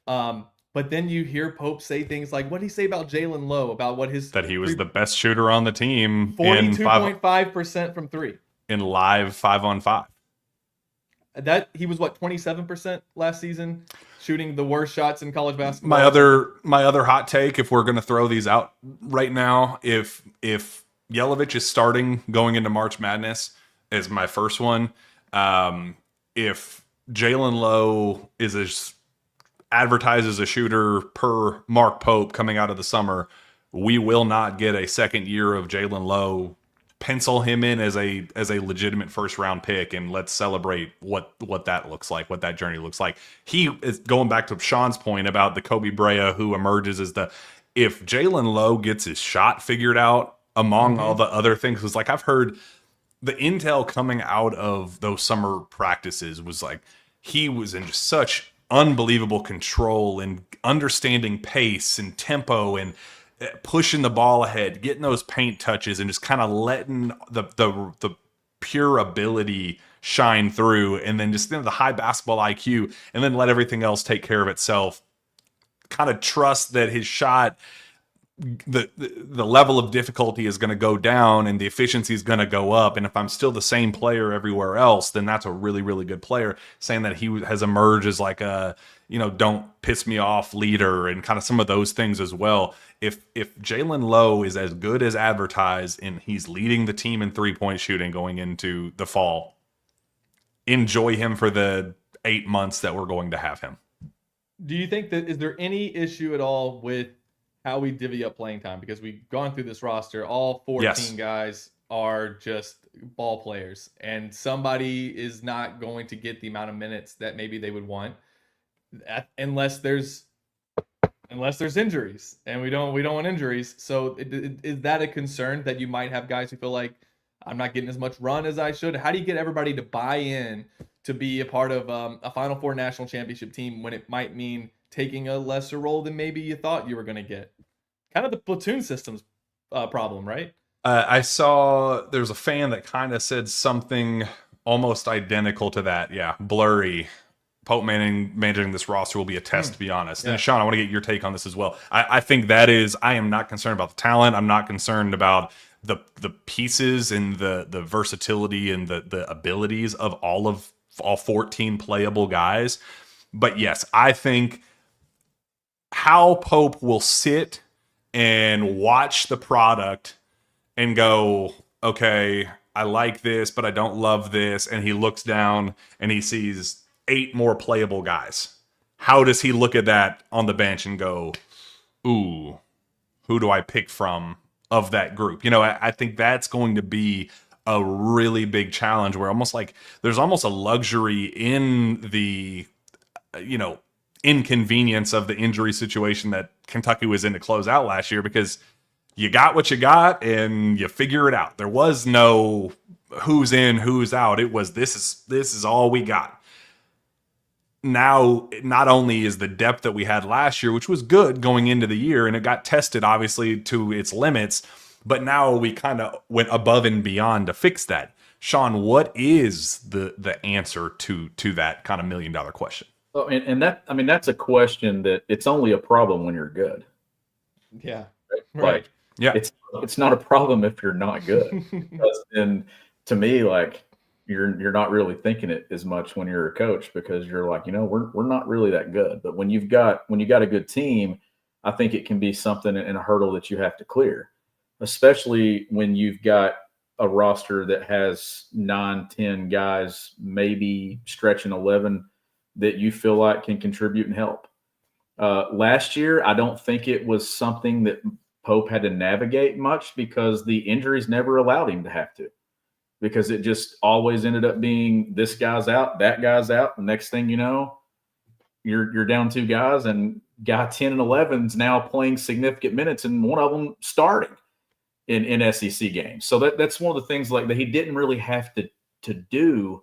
But then you hear Pope say things like, what did he say about Jalen Lowe? About what that he was the best shooter on the team. 42.5% from three. In live 5-on-5. That he was 27% last season, shooting the worst shots in college basketball. My other hot take, if we're going to throw these out right now, if Jelavic is starting going into March Madness, is my first one. If Jalen Lowe is as advertised as a shooter per Mark Pope coming out of the summer, we will not get a second year of Jalen Lowe. Pencil him in as a legitimate first round pick, and let's celebrate what that looks like, what that journey looks like. He is going back to Shawn's point about the Kobe Bryant who emerges as if Jalen Lowe gets his shot figured out among all the other things, because like I've heard the intel coming out of those summer practices was like he was in just such unbelievable control and understanding pace and tempo and pushing the ball ahead, getting those paint touches, and just kind of letting the pure ability shine through, and then just the high basketball IQ, and then let everything else take care of itself. Kind of trust that his shot the level of difficulty is going to go down and the efficiency is going to go up. And if I'm still the same player everywhere else, then that's a really, really good player. Saying that he has emerged as like a, don't piss me off leader and kind of some of those things as well. If Jalen Lowe is as good as advertised and he's leading the team in 3-point shooting going into the fall, enjoy him for the 8 months that we're going to have him. Do you think is there any issue at all with how we divvy up playing time? Because we've gone through this roster, all 14 guys are just ball players, and somebody is not going to get the amount of minutes that maybe they would want unless there's injuries, and we don't want injuries. So is that a concern that you might have guys who feel like I'm not getting as much run as I should? How do you get everybody to buy in to be a part of a Final Four national championship team when it might mean taking a lesser role than maybe you thought you were going to get? Kind of the platoon system's problem, right? I saw there's a fan that kind of said something almost identical to that. Yeah, blurry. Pope managing this roster will be a test, to be honest. And Shawn, I want to get your take on this as well. I think I am not concerned about the talent. I'm not concerned about the pieces and the versatility and the abilities of all 14 playable guys. But yes, I think how Pope will sit and watch the product and go, okay, I like this, but I don't love this. And he looks down and he sees 8 more playable guys. How does he look at that on the bench and go, ooh, who do I pick from of that group? I think that's going to be a really big challenge where there's almost a luxury in the, inconvenience of the injury situation that Kentucky was in to close out last year, because you got what you got and you figure it out. There was no who's in, who's out. It was this is all we got. Now, not only is the depth that we had last year, which was good going into the year, and it got tested obviously to its limits, but now we kind of went above and beyond to fix that. Shawn, what is the answer to that kind of $1 million question? Well, and that's a question that it's only a problem when you're good. Yeah. Right. Yeah. It's not a problem if you're not good. And to me, like, you're not really thinking it as much when you're a coach, because you're like, we're not really that good. But when you got a good team, I think it can be something and a hurdle that you have to clear, especially when you've got a roster that has 9, 10 guys, maybe stretching 11, that you feel like can contribute and help. Last year, I don't think it was something that Pope had to navigate much, because the injuries never allowed him to have to, because it just always ended up being this guy's out, that guy's out. The next thing you know, you're down 2 guys, and guy 10 and 11's now playing significant minutes, and one of them starting in SEC games. So that's one of the things like that he didn't really have to do.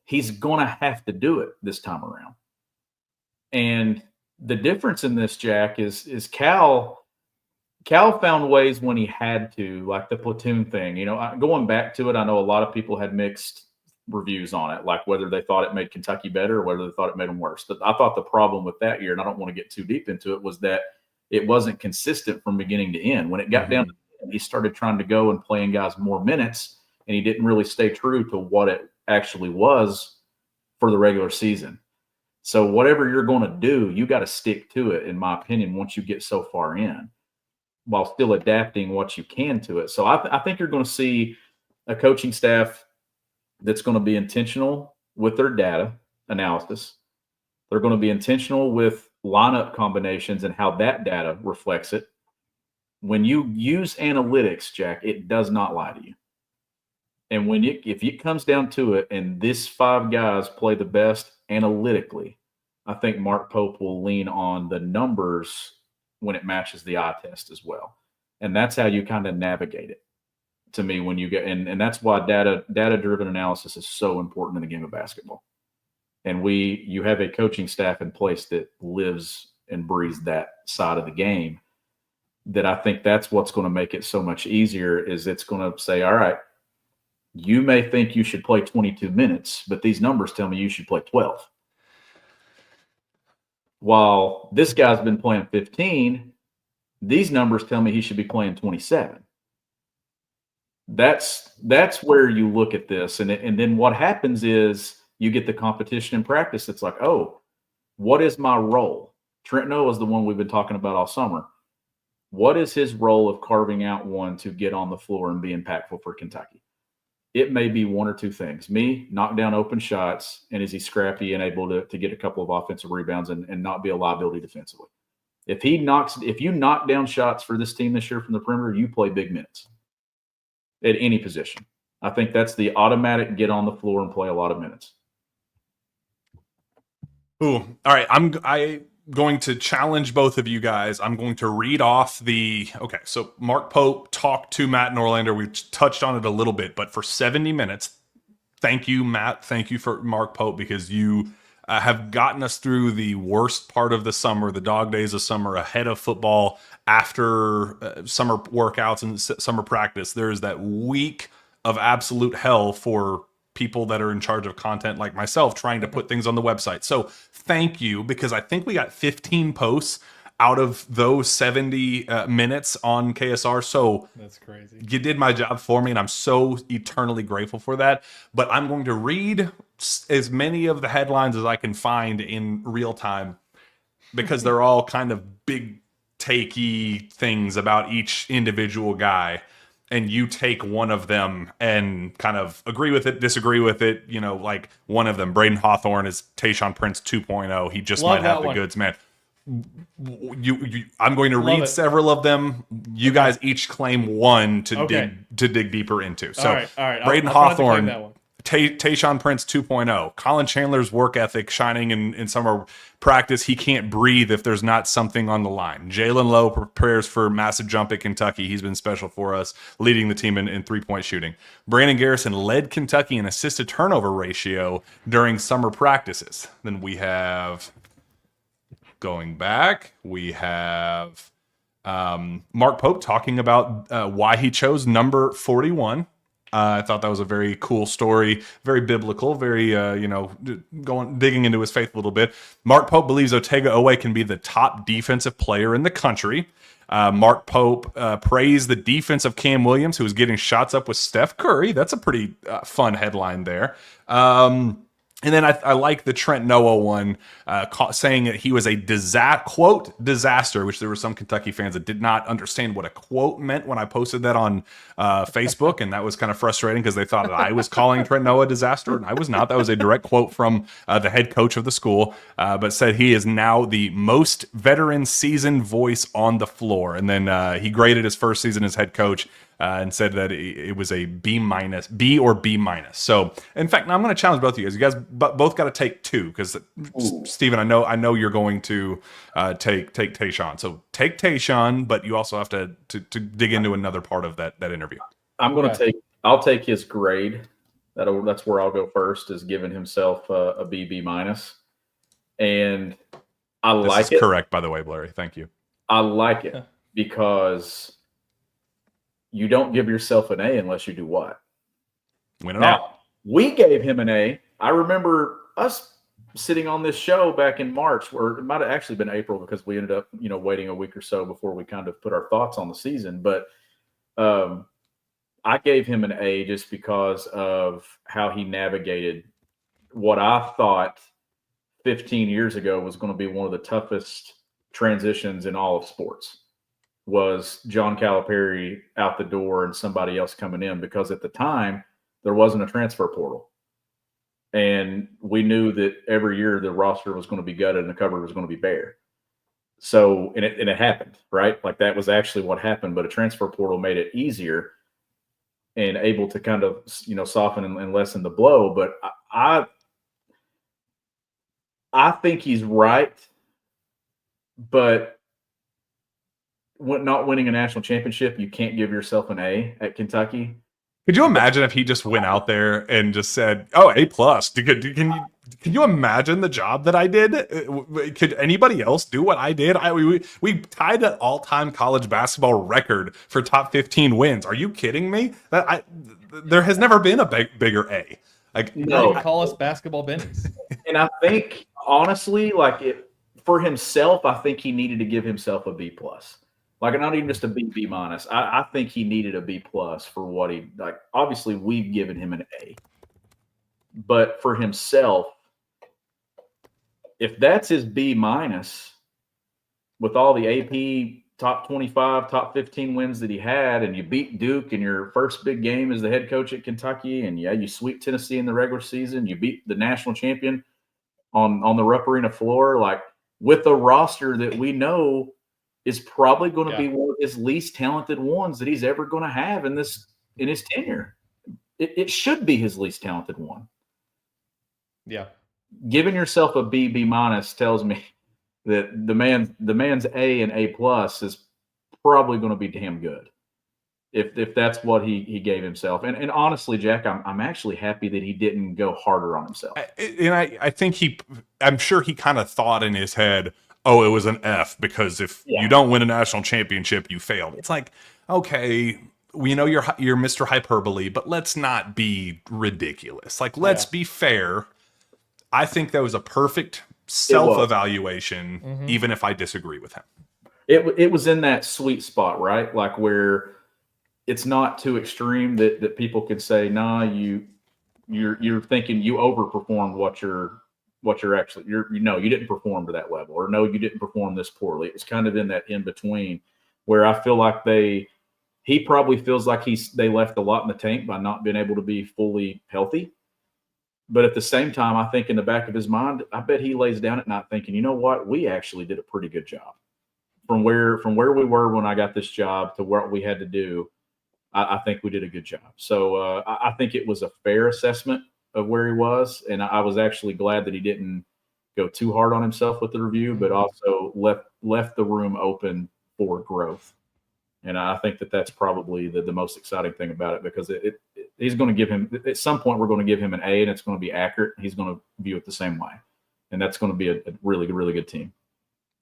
He's going to have to do it this time around. And the difference in this, Jack, is Cal found ways when he had to, like the platoon thing. Going back to it, I know a lot of people had mixed reviews on it, like whether they thought it made Kentucky better or whether they thought it made them worse. But I thought the problem with that year, and I don't want to get too deep into it, was that it wasn't consistent from beginning to end. When it got down to the end, he started trying to go and playing guys more minutes, and he didn't really stay true to what it actually was for the regular season. So whatever you're going to do, you got to stick to it, in my opinion, once you get so far in, while still adapting what you can to it. So I think you're going to see a coaching staff that's going to be intentional with their data analysis. They're going to be intentional with lineup combinations and how that data reflects it. When you use analytics, Jack, it does not lie to you. And if it comes down to it, and this 5 guys play the best analytically, I think Mark Pope will lean on the numbers when it matches the eye test as well. And that's how you kind of navigate it, to me, when you get, and that's why data-driven analysis is so important in the game of basketball. And you have a coaching staff in place that lives and breathes that side of the game, that I think that's what's going to make it so much easier. Is it's going to say, all right, you may think you should play 22 minutes, but these numbers tell me you should play 12. While this guy's been playing 15, These numbers tell me he should be playing 27. That's where you look at this. And then what happens is you get the competition in practice. It's like, oh, what is my role? Trent Noah is the one we've been talking about all summer. What is his role of carving out one to get on the floor and be impactful for Kentucky? It may be one or two things. Me, knock down open shots, and is he scrappy and able to get a couple of offensive rebounds and not be a liability defensively? If you knock down shots for this team this year from the perimeter, you play big minutes at any position. I think that's the automatic get on the floor and play a lot of minutes. Ooh, all right. I'm going to challenge both of you guys. I'm going to read off so Mark Pope talked to Matt Norlander. We touched on it a little bit, but for 70 minutes, thank you, Matt. Thank you for Mark Pope, because you have gotten us through the worst part of the summer, the dog days of summer, ahead of football, after summer workouts and summer practice. There's that week of absolute hell for people that are in charge of content like myself, trying to put things on the website. So thank you, because I think we got 15 posts out of those 70 minutes on KSR. So that's crazy. You did my job for me, and I'm so eternally grateful for that. But I'm going to read as many of the headlines as I can find in real time, because they're all kind of big takey things about each individual guy. And you take one of them and kind of agree with it, disagree with it. You know, like one of them, Braden Hawthorne, is Tayshaun Prince 2.0. He just might have the goods, man. I'm going to read several of them. You guys each claim one to dig deeper into. So, all right. Braden Hawthorne, Tayshaun Prince 2.0. Colin Chandler's work ethic shining in summer practice. He can't breathe if there's not something on the line. Jalen Lowe prepares for massive jump at Kentucky. He's been special for us, leading the team in three-point shooting. Brandon Garrison led Kentucky in assist to turnover ratio during summer practices. Then we have, going back, we have Mark Pope talking about why he chose number 41. I thought that was a very cool story, very biblical, very, digging into his faith a little bit. Mark Pope believes Otega Oweh can be the top defensive player in the country. Mark Pope praised the defense of Cam Williams, who was getting shots up with Steph Curry. That's a pretty fun headline there. And then I like the Trent Noah one, saying that he was a quote disaster, which there were some Kentucky fans that did not understand what a quote meant when I posted that on Facebook, and that was kind of frustrating because they thought that I was calling Trent Noah a disaster, and I was not. That was a direct quote from the head coach of the school, but said he is now the most veteran seasoned voice on the floor. And then he graded his first season as head coach, and said that it was a B or B minus. So, in fact, now I'm going to challenge both of you guys. You guys both got to take two, because Stephen, I know you're going to take Tayshaun. So take Tayshaun, but you also have to dig into another part of that interview. I'm going to I'll take his grade. That's where I'll go first, is giving himself a B minus, and this is correct, by the way, Blurry. Thank you. I like it because you don't give yourself an A unless you do what? Win it all. We gave him an A. I remember us sitting on this show back in March, or it might have actually been April, because we ended up, waiting a week or so before we kind of put our thoughts on the season. But I gave him an A just because of how he navigated what I thought 15 years ago was going to be one of the toughest transitions in all of sports. Was John Calipari out the door and somebody else coming in, because at the time there wasn't a transfer portal. And we knew that every year the roster was going to be gutted and the cupboard was going to be bare. So, and it happened, right? Like, that was actually what happened, but a transfer portal made it easier and able to kind of, soften and lessen the blow. But I think he's right, but not winning a national championship, you can't give yourself an A at Kentucky. Could you imagine if he just went out there and just said, "Oh, A+"? Can you imagine the job that I did? Could anybody else do what I did? We tied an all-time college basketball record for top 15 wins. Are you kidding me? There has never been a bigger A. No, call us basketball bennies. And I think, honestly, for himself, I think he needed to give himself a B+. Like not even just a B minus. I think he needed a B plus for what he like. Obviously, we've given him an A, but for himself, if that's his B minus, with all the AP top 25, top 15 wins that he had, and you beat Duke in your first big game as the head coach at Kentucky, and you sweep Tennessee in the regular season, you beat the national champion on the Rupp Arena floor, like with a roster that we know is probably going to be one of his least talented ones that he's ever going to have in his tenure. It should be his least talented one. Yeah. Giving yourself a B minus tells me that the man's A and A plus is probably going to be damn good if that's what he gave himself. And honestly, Jack, I'm actually happy that he didn't go harder on himself. I think I'm sure he kind of thought in his head, oh, it was an F because if you don't win a national championship, you failed. It's like, okay, we know you're Mr. Hyperbole, but let's not be ridiculous. Like, let's be fair. I think that was a perfect self-evaluation, even if I disagree with him. It was in that sweet spot, right? Like where it's not too extreme that people could say, nah, you're thinking you overperformed what you're actually you didn't perform to that level, or no, you didn't perform this poorly. It was kind of in that in between where I feel like he probably feels like they left a lot in the tank by not being able to be fully healthy. But at the same time, I think in the back of his mind, I bet he lays down at night thinking, you know what, we actually did a pretty good job. From where we were when I got this job to what we had to do, I think we did a good job. So I think it was a fair assessment of where he was, and I was actually glad that he didn't go too hard on himself with the review, but also left the room open for growth. And I think that's probably the most exciting thing about it, because he's going to give him at some point we're going to give him an A, and it's going to be accurate. He's going to view it the same way, and that's going to be a really good team.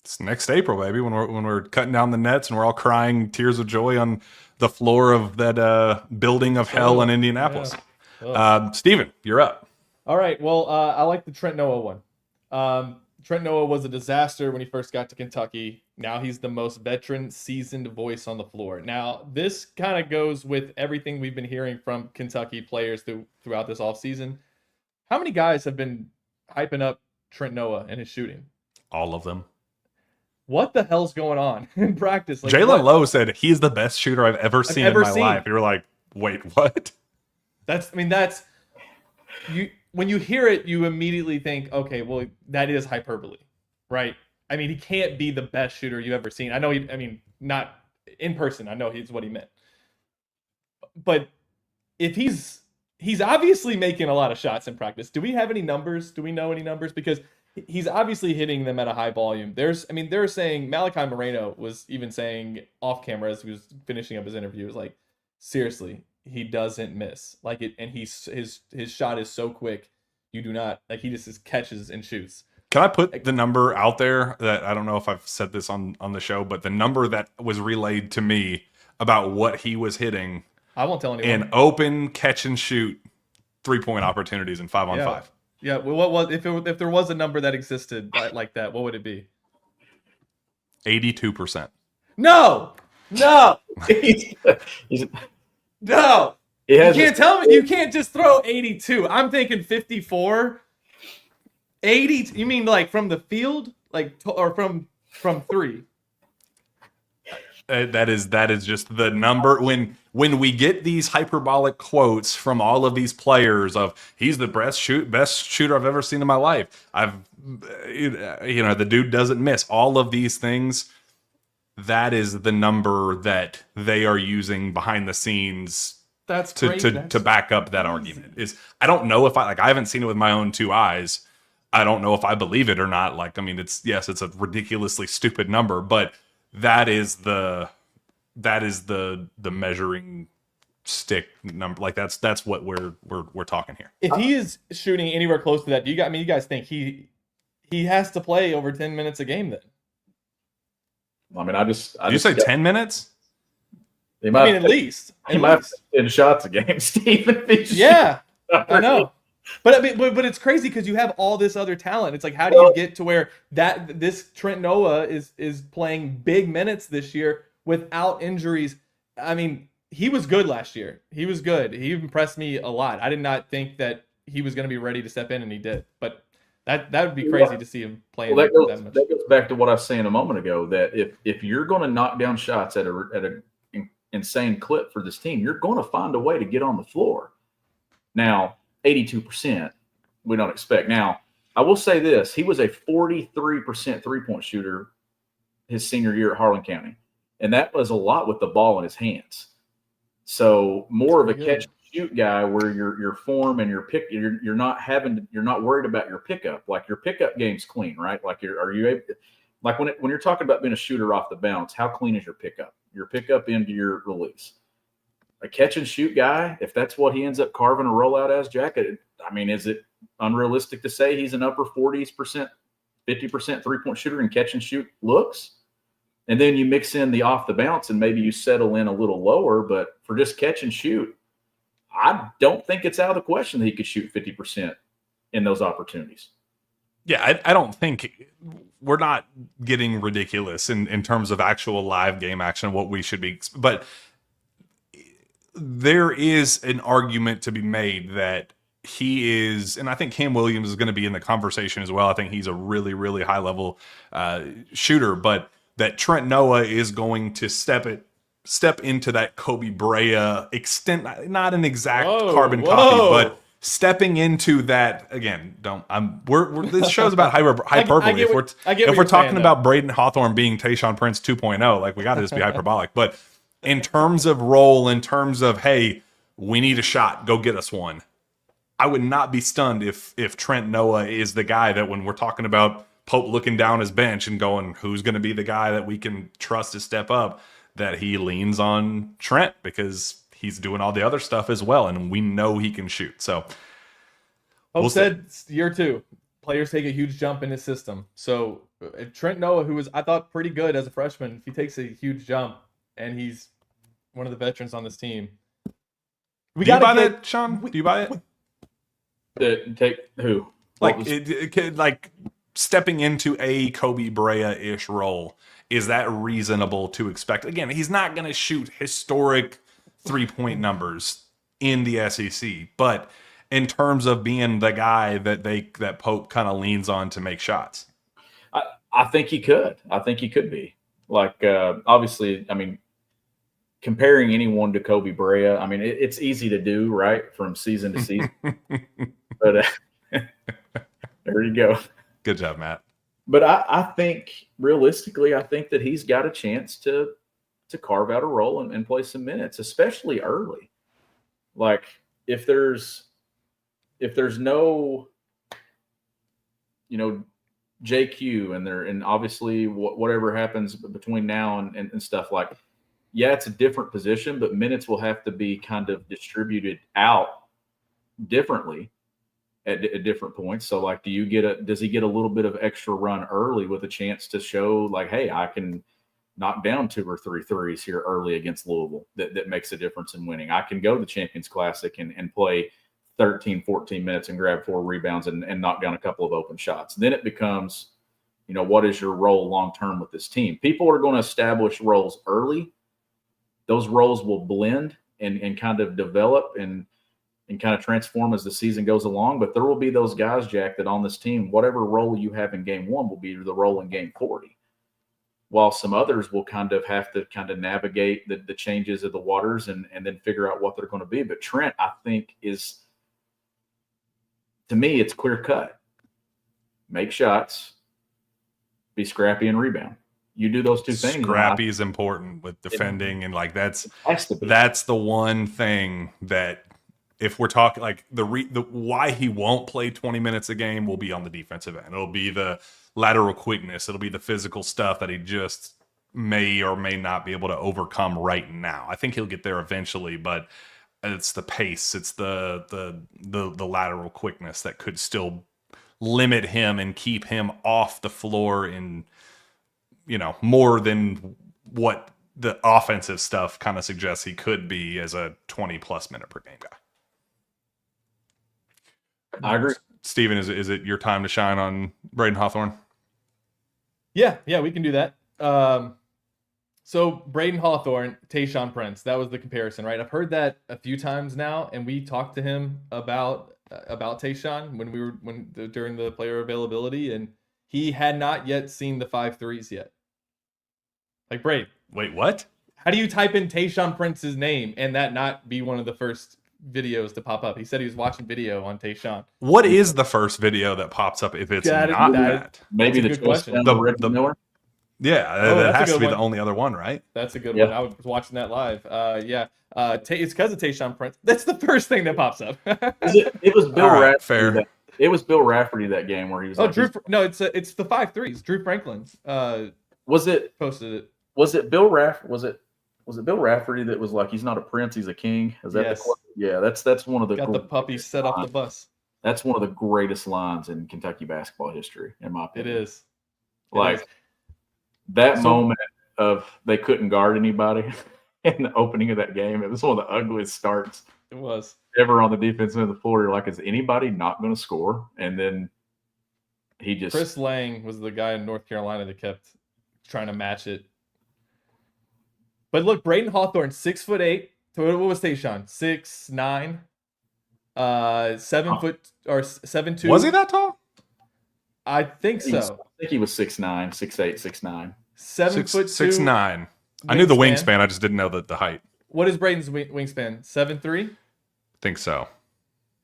It's next April, baby, when we're cutting down the nets and we're all crying tears of joy on the floor of that building of hell in Indianapolis. Yeah. Steven, you're up. All right. Well, I like the Trent Noah one. Trent Noah was a disaster when he first got to Kentucky. Now he's the most veteran, seasoned voice on the floor. Now, this kind of goes with everything we've been hearing from Kentucky players throughout this offseason. How many guys have been hyping up Trent Noah and his shooting? All of them. What the hell's going on in practice? Like, Jalen Lowe said he's the best shooter I've ever seen in my life. You're like, wait, what? That's you. When you hear it, you immediately think, okay, well, that is hyperbole, right? I mean, he can't be the best shooter you've ever seen. I know not in person. I know he's what he meant. But if he's obviously making a lot of shots in practice. Do we have any numbers? Do we know any numbers? Because he's obviously hitting them at a high volume. They're saying, Malachi Moreno was even saying off camera as he was finishing up his interview, was like, seriously, he doesn't miss. Like it, and his shot is so quick, you do not, like, he just catches and shoots. Can I put the number out there that I don't know if I've said this on the show, but the number that was relayed to me about what he was hitting, I won't tell anyone, in open catch and shoot 3-point opportunities in 5-on-5. Yeah, well, what was if there was a number that existed like that, what would it be? 82%. No. No. You can't tell me. You can't just throw 82. I'm thinking 54. 80. You mean like from the field, like, or from three? That is just the number. When we get these hyperbolic quotes from all of these players of he's the best shooter I've ever seen in my life. The dude doesn't miss, all of these things. That is the number that they are using behind the scenes. That's to back up that argument. I don't know if I haven't seen it with my own two eyes. I don't know if I believe it or not. Like, I mean, it's a ridiculously stupid number, but that is the measuring stick number. Like that's what we're talking here. If he is shooting anywhere close to that, you guys think he has to play over 10 minutes a game then? I mean, Did you say 10 minutes? At least. He might have 10 shots a game, Stephen. Yeah, I know. But it's crazy because you have all this other talent. It's like, how do you get to where this Trent Noah is playing big minutes this year without injuries. I mean, he was good last year. He was good. He impressed me a lot. I did not think that he was going to be ready to step in, and he did. But that would be crazy to see him playing Well, that much. that goes back to what I was saying a moment ago, that if you're going to knock down shots at an insane clip for this team, you're going to find a way to get on the floor. Now, 82%, we don't expect. Now, I will say this. He was a 43% three-point shooter his senior year at Harlan County, and that was a lot with the ball in his hands. So more of a catch and shoot guy, where your form and your pick, you're not worried about your pickup. Like, your pickup game's clean, right? Like, are you able, like when you're talking about being a shooter off the bounce, how clean is your pickup? Your pickup into your release. A catch and shoot guy, if that's what he ends up carving a rollout as, Jack, I mean, is it unrealistic to say he's an upper 40%, 50% three-point shooter in catch and shoot looks? And then you mix in the off the bounce and maybe you settle in a little lower, but for just catch and shoot, I don't think it's out of the question that he could shoot 50% in those opportunities. Yeah, I don't think we're not getting ridiculous in terms of actual live game action, what we should be. But there is an argument to be made that he is, and I think Cam Williams is going to be in the conversation as well. I think he's a really, really high level shooter, but that Trent Noah is going to step into that Kobe Brea extent, not an exact carbon copy, but stepping into that again. This show's about hyperbole. If we're talking about Braden Hawthorne being Tayshaun Prince 2.0, like, we got to just be hyperbolic. But in terms of role, in terms of, hey, we need a shot, go get us one, I would not be stunned if Trent Noah is the guy that, when we're talking about Pope looking down his bench and going, who's going to be the guy that we can trust to step up, that he leans on Trent, because he's doing all the other stuff as well, and we know he can shoot. So Pope said year 2, players take a huge jump in his system. So if Trent Noah, who was, I thought, pretty good as a freshman, if he takes a huge jump and he's one of the veterans on this team, do you buy that, Sean? Do you buy it? Take who? Like stepping into a Kobe Brea-ish role, is that reasonable to expect? Again, he's not going to shoot historic three-point numbers in the SEC, but in terms of being the guy that Pope kind of leans on to make shots, I think he could. I think he could be. Like, obviously, I mean, comparing anyone to Kobe Brea, I mean, it's easy to do, right, from season to season. But there you go. Good job, Matt. But I think, realistically, I think that he's got a chance to carve out a role and play some minutes, especially early. Like, if there's no, JQ and obviously whatever happens between now and stuff, like, yeah, it's a different position, but minutes will have to be kind of distributed out differently at different points. So, like, does he get a little bit of extra run early with a chance to show, like, hey, I can knock down 2 or 3 threes here early against Louisville that makes a difference in winning. I can go to the Champions Classic and play 13, 14 minutes and grab 4 rebounds and knock down a couple of open shots. Then it becomes, what is your role long-term with this team? People are going to establish roles early. Those roles will blend and kind of develop and kind of transform as the season goes along. But there will be those guys, Jack, that on this team, whatever role you have in game 1 will be the role in game 40. While some others will kind of have to kind of navigate the changes of the waters and then figure out what they're going to be. But Trent, I think, is, to me, it's clear cut. Make shots, be scrappy, and rebound. You do those 2 things. Scrappy is important with defending, and like that's the one thing that, if we're talking like the why he won't play 20 minutes a game, will be on the defensive end. It'll be the lateral quickness. It'll be the physical stuff that he just may or may not be able to overcome right now. I think he'll get there eventually, but it's the pace, it's the lateral quickness that could still limit him and keep him off the floor in, more than what the offensive stuff kind of suggests he could be as a 20+ minute per game guy. I agree. Steven, is it your time to shine on Braden Hawthorne? Yeah, we can do that. So Braden Hawthorne, Tayshaun Prince, that was the comparison, right? I've heard that a few times now, and we talked to him about Tayshaun during the player availability, and he had not yet seen the 5.3s yet. Like, Braden, Wait, what? how do you type in Tayshaun Prince's name and that not be one of the first videos to pop up? He said he was watching video on Tayshaun. What is the first video that pops up if it's not that? Maybe the good question. the Miller. Yeah, that has to be the only other one, right? That's a good one. I was watching that live. It's because of Tayshaun Prince. That's the first thing that pops up. It was Bill Right, Rafferty. It was Bill Rafferty that game where he was. It's the 5.3s. Drew Franklin. Was it posted it? Was it Bill Bill Rafferty that was like, he's not a prince, he's a king? Is that yes. Yeah, that's one of the got the puppy set off the bus. That's one of the greatest lines in Kentucky basketball history, in my opinion. It is. That moment of they couldn't guard anybody in the opening of that game. It was one of the ugliest starts it was ever on the defense end of the floor. You're like, is anybody not going to score? And then Chris Lang was the guy in North Carolina that kept trying to match it. But look, Braden Hawthorne, 6'8". So what was Tayshaun? 6'9", 7 foot or 7'2". Was he that tall? I think so. I think he was 6'9", 6'8", 6'9". 7 foot 6'9". I knew the wingspan. I just didn't know the height. What is Braden's wingspan? 7'3"? Think so.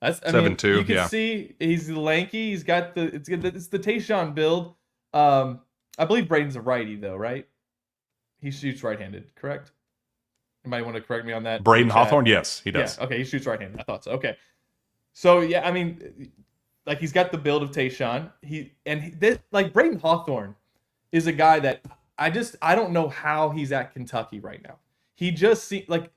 That's 7'2". You can see he's lanky. He's got it's the Tayshaun build. I believe Braden's a righty though, right? He shoots right-handed, correct? Anybody want to correct me on that? Braden Hawthorne, yes, he does. Yeah, okay, he shoots right-handed. I thought so. Okay, so yeah, I mean, like he's got the build of Tayshaun. Braden Hawthorne is a guy that I don't know how he's at Kentucky right now. He just seems like,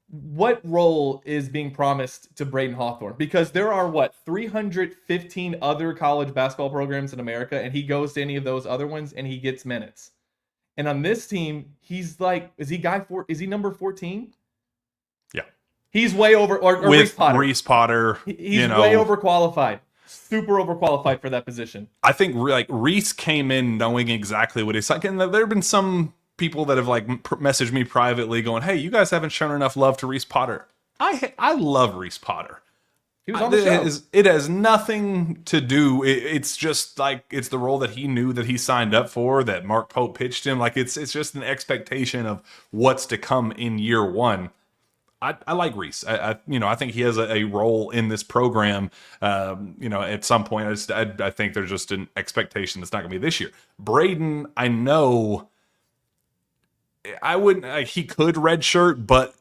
what role is being promised to Braden Hawthorne? Because there are 315 other college basketball programs in America, and he goes to any of those other ones and he gets minutes. And on this team, he's like, is he number 14? Yeah. He's way over, or with Reese Potter. Reese Potter, he's way overqualified. Super overqualified for that position. I think Reese came in knowing exactly what he's like. And there have been some people that have messaged me privately going, hey, you guys haven't shown enough love to Reese Potter. I love Reese Potter. He was on the show. It has nothing to do. It's just it's the role that he knew that he signed up for, that Mark Pope pitched him. It's just an expectation of what's to come in year one. I like Reese. I think he has a role in this program. At some point, I think there's just an expectation that's not going to be this year. Braden, I know, I wouldn't. He could redshirt, but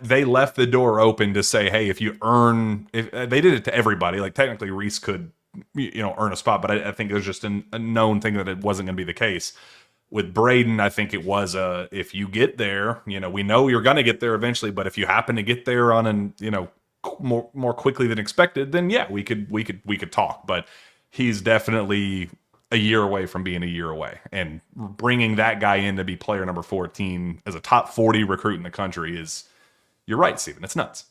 they left the door open to say, hey, if they did it to everybody, technically Reese could, earn a spot. But I think there's just a known thing that it wasn't going to be the case. With Braden, I think it was if you get there, we know you're going to get there eventually, but if you happen to get there on more quickly than expected, then yeah, we could talk. But he's definitely a year away from being a year away, and bringing that guy in to be player number 14 as a top 40 recruit in the country is, you're right, Steven, it's nuts.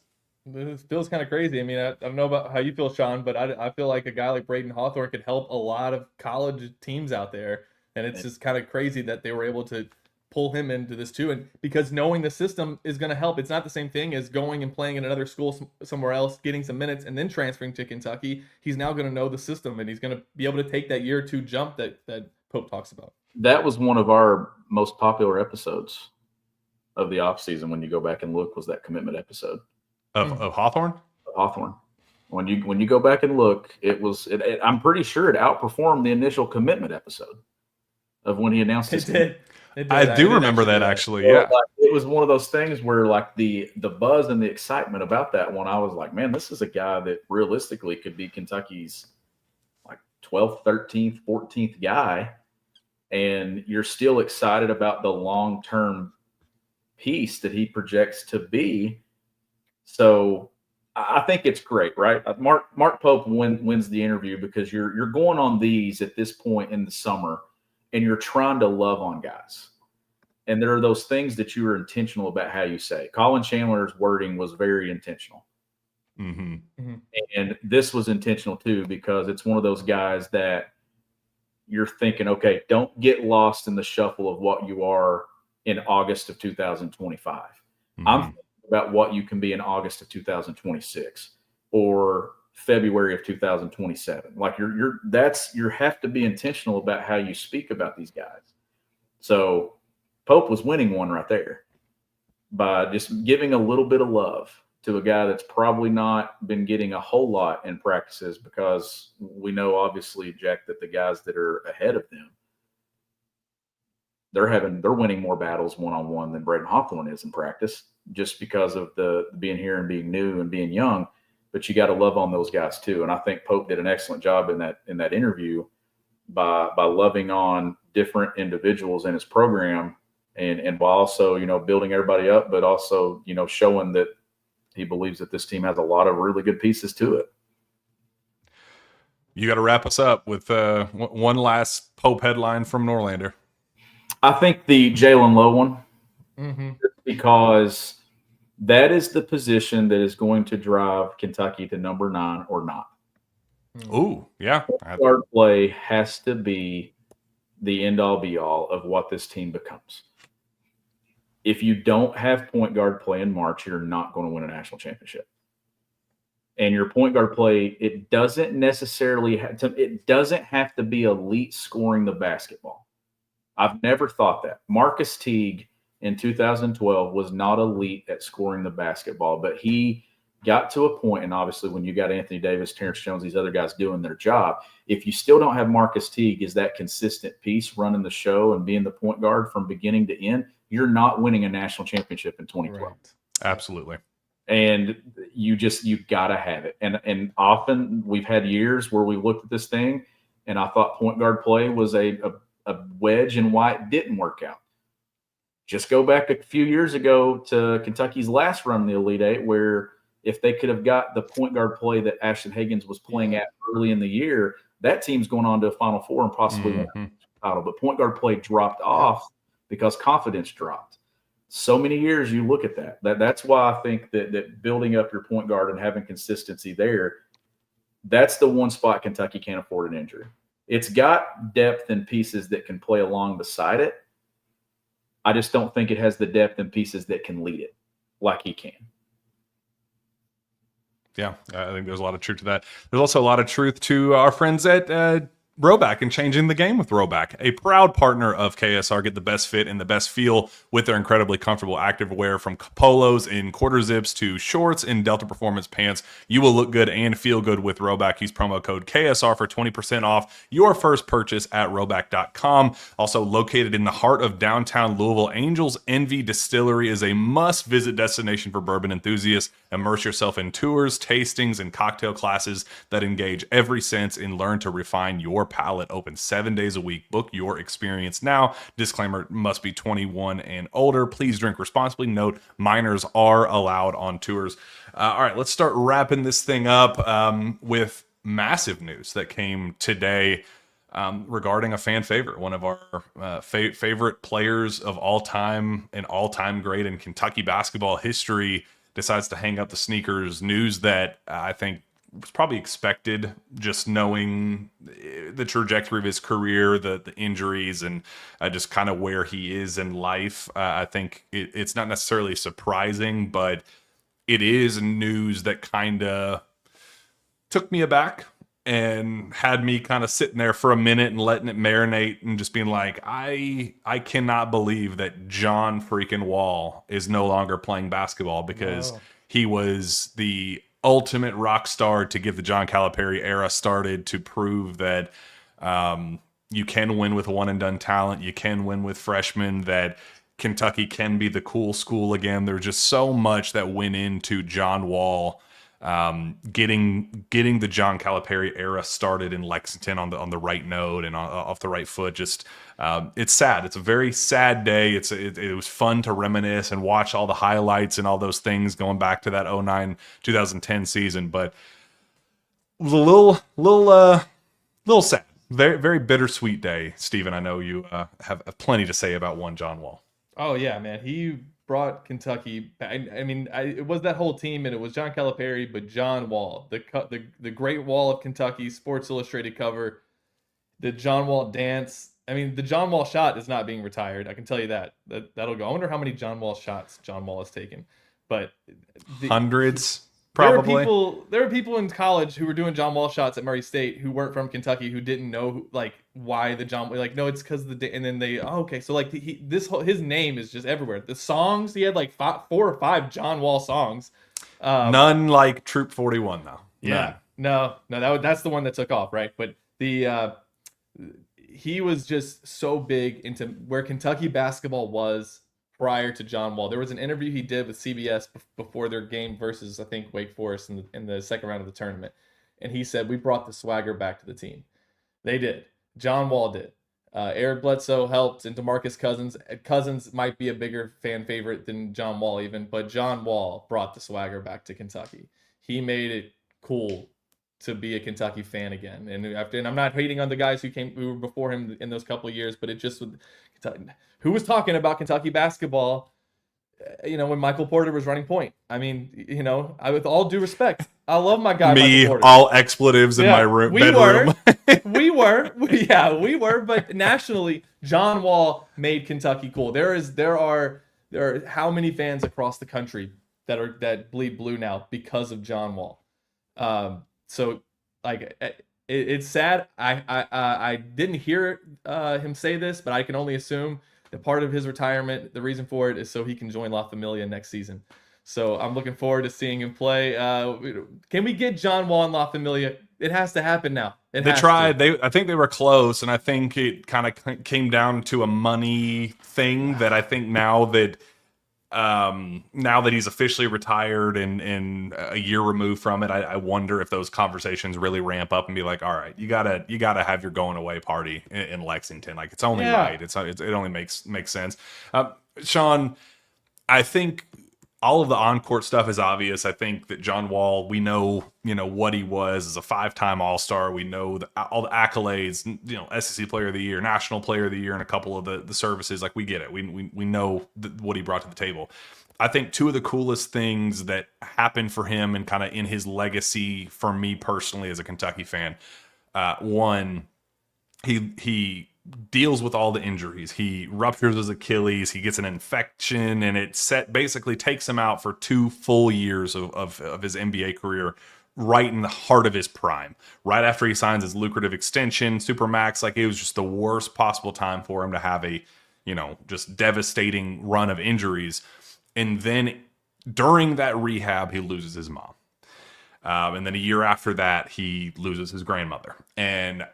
This feels kind of crazy. I mean, I don't know about how you feel, Sean, but I feel like a guy like Braden Hawthorne could help a lot of college teams out there. And it's just kind of crazy that they were able to pull him into this too. And because knowing the system is going to help. It's not the same thing as going and playing in another school somewhere else, getting some minutes, and then transferring to Kentucky. He's now going to know the system, and he's going to be able to take that year or two jump that Pope talks about. That was one of our most popular episodes of the offseason, when you go back and look, was that commitment episode. Of Hawthorne? Hawthorne. When you go back and look, I'm pretty sure it outperformed the initial commitment episode of when he announced his It did. I do remember that, actually. Yeah. It was one of those things where the buzz and the excitement about that one, I was like, man, this is a guy that realistically could be Kentucky's 12th, 13th, 14th guy. And you're still excited about the long-term piece that he projects to be. So I think it's great, right? Mark Pope wins the interview because you're going on these at this point in the summer, and you're trying to love on guys. And there are those things that you are intentional about how you say. Colin Chandler's wording was very intentional. Mm-hmm. Mm-hmm. And this was intentional too, because it's one of those guys that you're thinking, okay, don't get lost in the shuffle of what you are in August of 2025. Mm-hmm. I'm thinking about what you can be in August of 2026 or February of 2027. Like you have to be intentional about how you speak about these guys. So Pope was winning one right there by just giving a little bit of love to a guy that's probably not been getting a whole lot in practices, because we know, obviously, Jack, that the guys that are ahead of them, they're winning more battles one-on-one than Braden Hawthorne is in practice, just because of the being here and being new and being young. But you got to love on those guys too. And I think Pope did an excellent job in that interview by loving on different individuals in his program, and while also, building everybody up, but also, showing that he believes that this team has a lot of really good pieces to it. You got to wrap us up with one last Pope headline from Norlander. I think the Jalen Lowe one, Mm-hmm. because that is the position that is going to drive Kentucky to number 9 or not. Ooh, yeah. Guard play has to be the end-all, be-all of what this team becomes. If you don't have point guard play in March, you're not going to win a national championship. And your point guard play, it doesn't necessarily it doesn't have to be elite scoring the basketball. I've never thought that. Marcus Teague in 2012 was not elite at scoring the basketball, but he got to a point, and obviously when you got Anthony Davis, Terrence Jones, these other guys doing their job, if you still don't have Marcus Teague as that consistent piece running the show and being the point guard from beginning to end, you're not winning a national championship in 2012. Right. Absolutely. And you got to have it. And often we've had years where we looked at this thing and I thought point guard play was a wedge and why it didn't work out. Just go back a few years ago to Kentucky's last run in the Elite Eight, where if they could have got the point guard play that Ashton Higgins was playing at early in the year, that team's going on to a Final Four and possibly win a title. But point guard play dropped off because confidence dropped. So many years you look at that. That's why I think that building up your point guard and having consistency there, that's the one spot Kentucky can't afford an injury. It's got depth and pieces that can play along beside it. I just don't think it has the depth and pieces that can lead it like he can. Yeah, I think there's a lot of truth to that. There's also a lot of truth to our friends at Roback and changing the game with Roback, a proud partner of KSR. Get the best fit and the best feel with their incredibly comfortable activewear, from polos in quarter zips to shorts in Delta Performance pants. You will look good and feel good with Roback. Use promo code KSR for 20% off your first purchase at roback.com. Also located in the heart of downtown Louisville, Angel's Envy Distillery is a must-visit destination for bourbon enthusiasts. Immerse yourself in tours, tastings, and cocktail classes that engage every sense and learn to refine your palate. Open 7 days a week. Book your experience now. Disclaimer: must be 21 and older. Please drink responsibly. Note: minors are allowed on tours. All right, let's start wrapping this thing up with massive news that came today regarding a fan favorite, one of our favorite players of all time, an all-time great in Kentucky basketball history, decides to hang up the sneakers. News that I think was probably expected, just knowing the trajectory of his career, the injuries, and just kind of where he is in life. I think it's not necessarily surprising, but it is news that kind of took me aback and had me kind of sitting there for a minute and letting it marinate and just being like, I cannot believe that John freaking Wall is no longer playing basketball, because he was the ultimate rock star to get the John Calipari era started, to prove that you can win with one and done talent. You can win with freshmen, that Kentucky can be the cool school again. There's just so much that went into John Wall getting the John Calipari era started in Lexington on the right note and off the right foot. Just it's sad. It's a very sad day. It was fun to reminisce and watch all the highlights and all those things going back to that 2009-2010 season, but it was a little sad. Very, very bittersweet day. Steven, I know you have plenty to say about one John Wall. Oh yeah, man. He brought Kentucky back. I mean, it was that whole team, and it was John Calipari, but John Wall, the Great Wall of Kentucky, Sports Illustrated cover, the John Wall dance, I mean, the John Wall shot is not being retired. I can tell you that. That'll go. I wonder how many John Wall shots John Wall has taken. But hundreds, probably. There were people in college who were doing John Wall shots at Murray State who weren't from Kentucky who didn't know why the John, like, no, it's because and then they, okay, so like his name is just everywhere. The songs, he had like 4 or 5 John Wall songs. None like Troop 41 though. Yeah, no, that's the one that took off, right? But he was just so big into where Kentucky basketball was prior to John Wall. There was an interview he did with CBS before their game versus, I think, Wake Forest in the second round of the tournament. And he said, we brought the swagger back to the team. They did. John Wall did. Eric Bledsoe helped, and DeMarcus Cousins. Cousins might be a bigger fan favorite than John Wall even, but John Wall brought the swagger back to Kentucky. He made it cool to be a Kentucky fan again. And I'm not hating on the guys who were before him in those couple of years, but it just, who was talking about Kentucky basketball, when Michael Porter was running point? I mean, with all due respect, I love my guy. Me, Michael Porter. all expletives in my bedroom. We were, but nationally, John Wall made Kentucky cool. There are how many fans across the country that bleed blue now because of John Wall. So like it's sad. I didn't hear him say this, but I can only assume that part of his retirement, the reason for it, is so he can join La Familia next season. So I'm looking forward to seeing him play. Can we get John Wall in La Familia? It has to happen now. They tried. I think they were close, and I think it kind of came down to a money thing that I think now that he's officially retired and a year removed from it, I wonder if those conversations really ramp up and be like, all right, you gotta have your going away party in Lexington. Like, it's only right. It only makes sense. Shawn, I think all of the on-court stuff is obvious. I think that John Wall, we know, what he was as a 5-time All-Star. We know all the accolades, SEC Player of the Year, National Player of the Year, and a couple of the services. Like, we get it. We know what he brought to the table. I think 2 of the coolest things that happened for him and kind of in his legacy for me personally as a Kentucky fan, one, he deals with all the injuries. He ruptures his Achilles, he gets an infection, and it basically takes him out for 2 full years of his NBA career, right in the heart of his prime, right after he signs his lucrative extension, Supermax. Like, it was just the worst possible time for him to have a, just devastating run of injuries. And then during that rehab, he loses his mom. And then a year after that, he loses his grandmother. And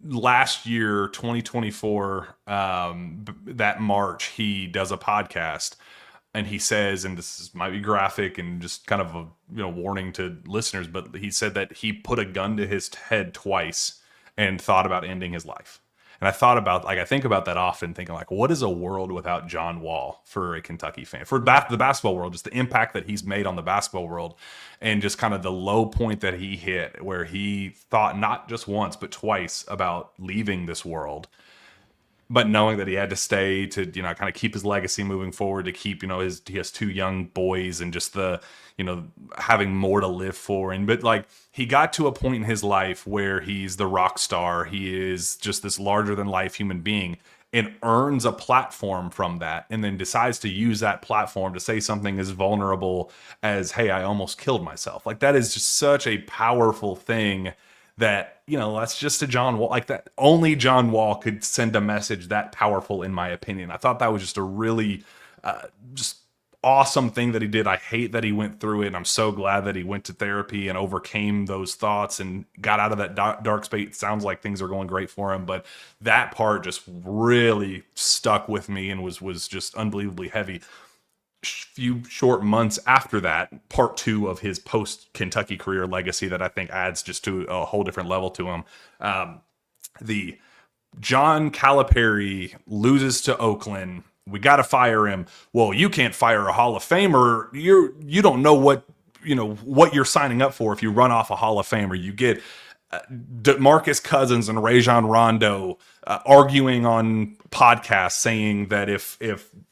last year, 2024, that March, he does a podcast, and he says, and might be graphic and just kind of a warning to listeners, but he said that he put a gun to his head twice and thought about ending his life. And I think about that often, thinking like, what is a world without John Wall for a Kentucky fan, for the basketball world, just the impact that he's made on the basketball world, and just kind of the low point that he hit where he thought not just once, but twice about leaving this world, but knowing that he had to stay to, kind of keep his legacy moving forward, to keep, he has 2 young boys, and just the, having more to live for. But like, he got to a point in his life where he's the rock star. He is just this larger than life human being, and earns a platform from that, and then decides to use that platform to say something as vulnerable as, hey, I almost killed myself. Like, that is just such a powerful thing that, that's just a John Wall. Like, that only John Wall could send a message that powerful, in my opinion. I thought that was just a really just awesome thing that he did. I hate that he went through it, and I'm so glad that he went to therapy and overcame those thoughts and got out of that dark space. It sounds like things are going great for him, but that part just really stuck with me and was just unbelievably heavy. Few short months after that, part 2 of his post-Kentucky career legacy that I think adds just to a whole different level to him. The John Calipari loses to Oakland. We got to fire him. Well, you can't fire a Hall of Famer. You don't know what you're signing up for if you run off a Hall of Famer. You get DeMarcus Cousins and Rajon Rondo arguing on podcasts saying that if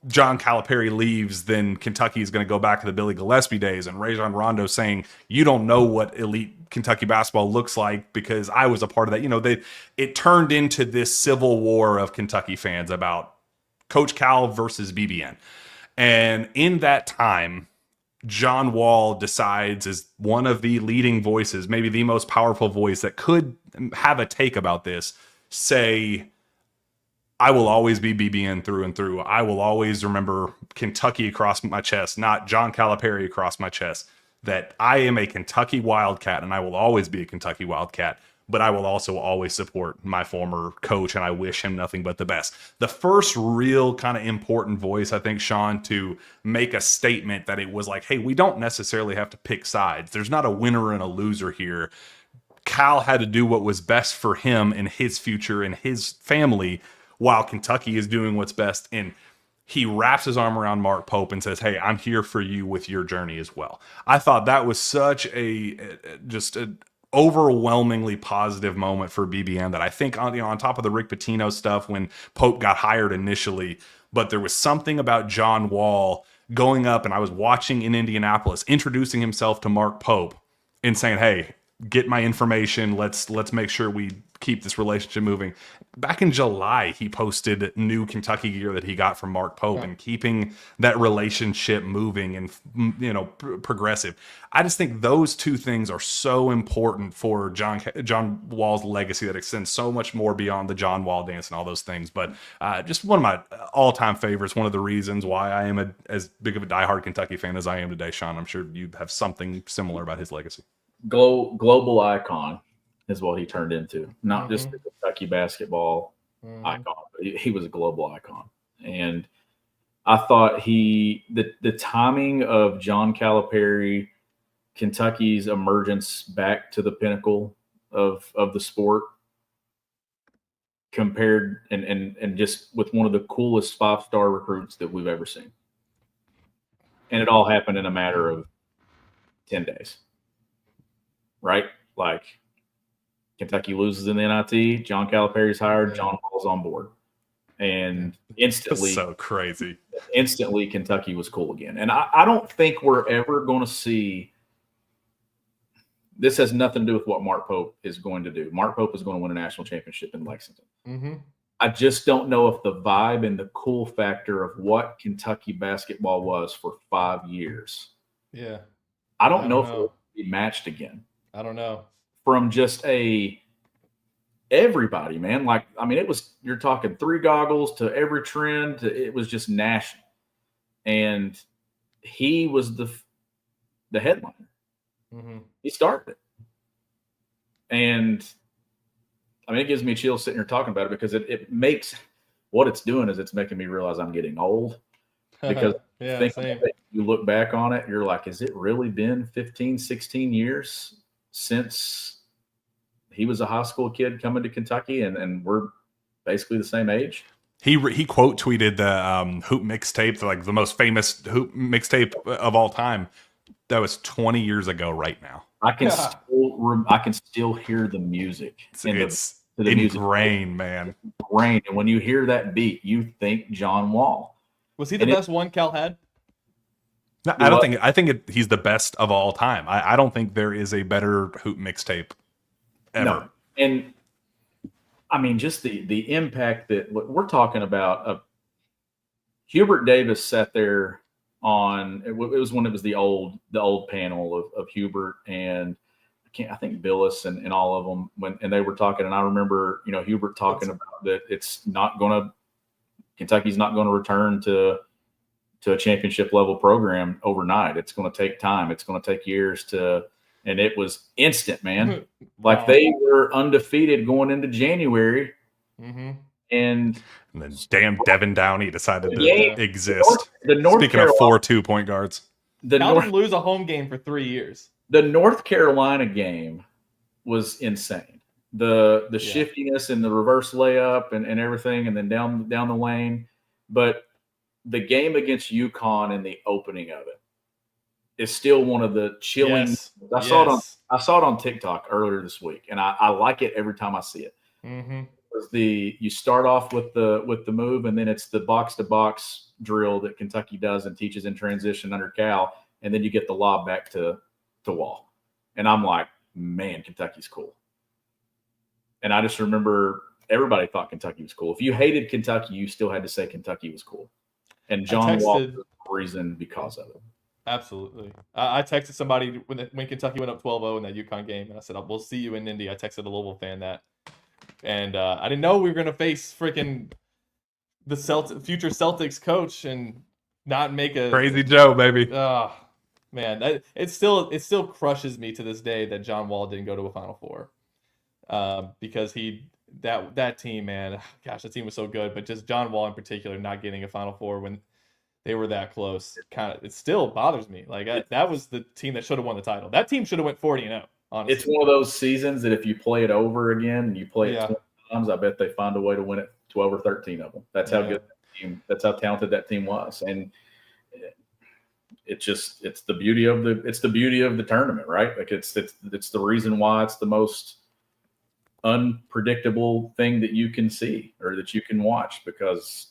John Calipari leaves, then Kentucky is going to go back to the Billy Gillispie days, and Rajon Rondo saying, you don't know what elite Kentucky basketball looks like, because I was a part of that. You know, it turned into this civil war of Kentucky fans about Coach Cal versus BBN. And in that time, John Wall decides, as one of the leading voices, maybe the most powerful voice that could have a take about this, say, I will always be BBN through and through. I will always remember Kentucky across my chest, not John Calipari across my chest. That I am a Kentucky Wildcat, and I will always be a Kentucky Wildcat, but I will also always support my former coach, and I wish him nothing but the best. The first real kind of important voice, I think, Shawn, to make a statement that it was like, hey, we don't necessarily have to pick sides. There's not a winner and a loser here. Cal had to do what was best for him and his future and his family, while Kentucky is doing what's best. And he wraps his arm around Mark Pope and says, hey, I'm here for you with your journey as well. I thought that was such just an overwhelmingly positive moment for BBN, that I think on top of the Rick Pitino stuff when Pope got hired initially, but there was something about John Wall going up, and I was watching in Indianapolis, introducing himself to Mark Pope and saying, hey, get my information. Let's make sure we keep this relationship moving. Back in July, he posted new Kentucky gear that he got from Mark Pope, and keeping that relationship moving and, you know, progressive. I just think those two things are so important for John Wall's legacy, that extends so much more beyond the John Wall dance and all those things. But just one of my all-time favorites. One of the reasons why I am as big of a diehard Kentucky fan as I am today, Shawn. I'm sure you have something similar about his legacy. Global icon is what he turned into, not just the Kentucky basketball icon, but he was a global icon. And I thought the timing of John Calipari, Kentucky's emergence back to the pinnacle of the sport, compared and just with one of the coolest 5-star recruits that we've ever seen. And it all happened in a matter of 10 days. Right? Like, Kentucky loses in the NIT, John Calipari's hired, John Wall's on board. And instantly, that's so crazy. Instantly, Kentucky was cool again. And I don't think we're ever going to see – this has nothing to do with what Mark Pope is going to do. Mark Pope is going to win a national championship in Lexington. I just don't know if the vibe and the cool factor of what Kentucky basketball was for 5 years. Yeah. I don't know if it will be matched again. I don't know. From just everybody, man. Like, I mean, you're talking 3 goggles to every trend. It was just national. And he was the headliner. He started it. And I mean, it gives me chills sitting here talking about it, because it makes, what it's doing is it's making me realize I'm getting old. Because you look back on it, you're like, has it really been 15, 16 years since he was a high school kid coming to Kentucky, and we're basically the same age? He quote tweeted the hoop mixtape, like the most famous hoop mixtape of all time. That was 20 years ago right now. I can still hear the music. It's ingrained, man. Ingrained. And when you hear that beat, you think John Wall. Was he the best one Cal had? No, I think he's the best of all time. I don't think there is a better hoop mixtape ever. No. And I mean, just the impact that we're talking about. Hubert Davis sat there on, it was when it was the old panel of Hubert and I think Billis and all of them and they were talking. And I remember, Hubert talking about that Kentucky's not going to return to a championship level program overnight. It's going to take time. It's going to take years and it was instant, man. Like, wow. They were undefeated going into January. And then damn Devin Downey decided to exist. Speaking of 4 2-point guards. Cal didn't lose a home game for 3 years. The North Carolina game was insane. The shiftiness and the reverse layup and everything, and then down the lane. But the game against UConn and the opening of it is still one of the chilling. Yes. I saw it on TikTok earlier this week, and I like it every time I see it. You start off with the move, and then it's the box to box drill that Kentucky does and teaches in transition under Cal, and then you get the lob back to Wall. And I'm like, man, Kentucky's cool. And I just remember everybody thought Kentucky was cool. If you hated Kentucky, you still had to say Kentucky was cool. And John Wall was the reason because of it. Absolutely. I texted somebody when Kentucky went up 12-0 in that UConn game, and I said, we'll see you in Indy. I texted a Louisville fan that. And I didn't know we were going to face freaking the future Celtics coach and not make a Crazy Joe, baby. Oh, man, it still crushes me to this day that John Wall didn't go to a Final Four, because that team, man, gosh, that team was so good. But just John Wall in particular not getting a Final Four when they were that close, it still bothers me. Like that was the team that should have won the title. That team should have went 40-0. Honestly, it's one of those seasons that if you play it over again and you play it 20 times, I bet they find a way to win it 12 or 13 of them. That's how good that team. That's how talented that team was, and it's the beauty of the tournament, right? Like it's the reason why it's the most unpredictable thing that you can see or that you can watch. Because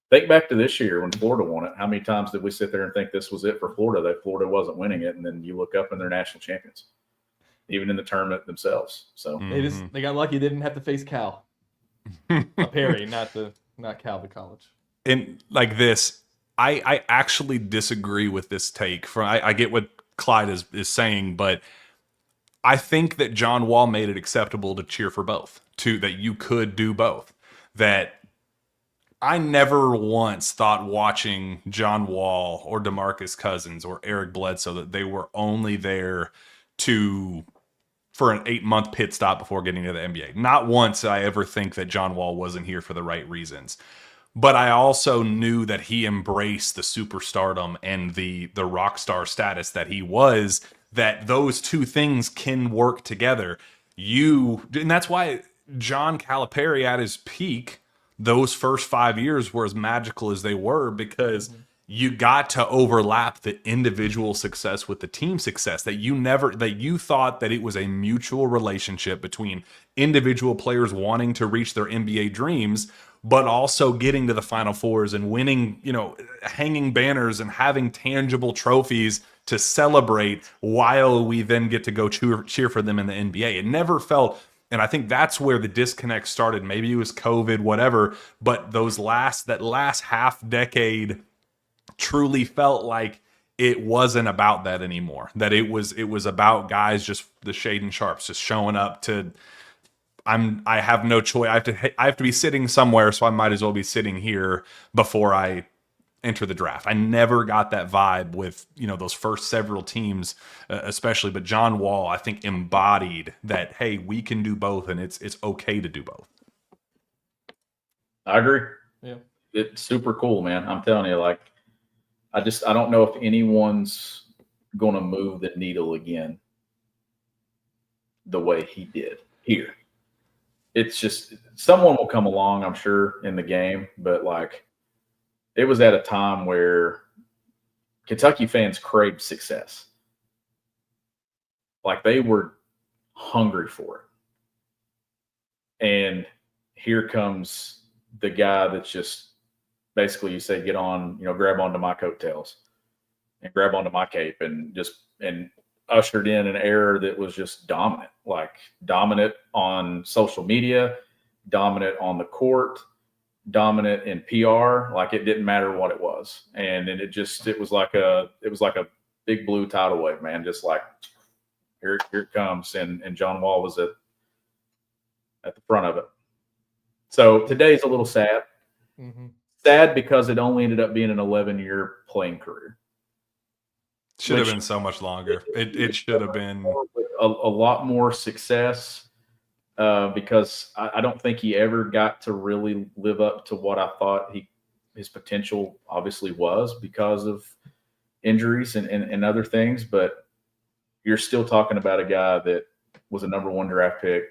think back to this year when Florida won it. How many times did we sit there and think this was it for Florida? That Florida wasn't winning it, and then you look up and they're national champions, even in the tournament themselves. So they got lucky; they didn't have to face Cal, Perry, not Cal, the college. And like this, I actually disagree with this take. I get what Clyde is saying, but I think that John Wall made it acceptable to cheer for both, that you could do both. That I never once thought watching John Wall or DeMarcus Cousins or Eric Bledsoe that they were only there for an 8-month pit stop before getting to the NBA. Not once did I ever think that John Wall wasn't here for the right reasons. But I also knew that he embraced the superstardom and the rock star status that he was, that those two things can work together. And that's why John Calipari at his peak, those first 5 years were as magical as they were, because you got to overlap the individual success with the team success, that you thought that it was a mutual relationship between individual players wanting to reach their NBA dreams, but also getting to the Final Fours and winning, hanging banners and having tangible trophies to celebrate while we then get to go cheer for them in the NBA. It never felt, and I think that's where the disconnect started. Maybe it was COVID, whatever, but that last half decade truly felt like it wasn't about that anymore. That it was about guys, just the Shaden Sharps, just showing up to, I have no choice. I have to be sitting somewhere, so I might as well be sitting here before I enter the draft. I never got that vibe with those first several teams, especially. But John Wall, I think, embodied that. Hey, we can do both, and it's okay to do both. I agree. Yeah, it's super cool, man. I'm telling you, like, I don't know if anyone's going to move the needle again the way he did here. It's just someone will come along, I'm sure, in the game, but like it was at a time where Kentucky fans craved success. Like they were hungry for it. And here comes the guy that's just basically, you say, get on, grab onto my coattails and grab onto my cape and ushered in an era that was just dominant, like dominant on social media, dominant on the court, dominant in PR. Like it didn't matter what it was. And then it was like a big blue tidal wave, man. Just like here it comes. And John Wall was at the front of it. So today's a little sad. Mm-hmm. Sad because it only ended up being an 11-year playing career. Should have been so much longer. It should have been a lot more success, because I don't think he ever got to really live up to what I thought his potential obviously was because of injuries and other things. But you're still talking about a guy that was a number 1 draft pick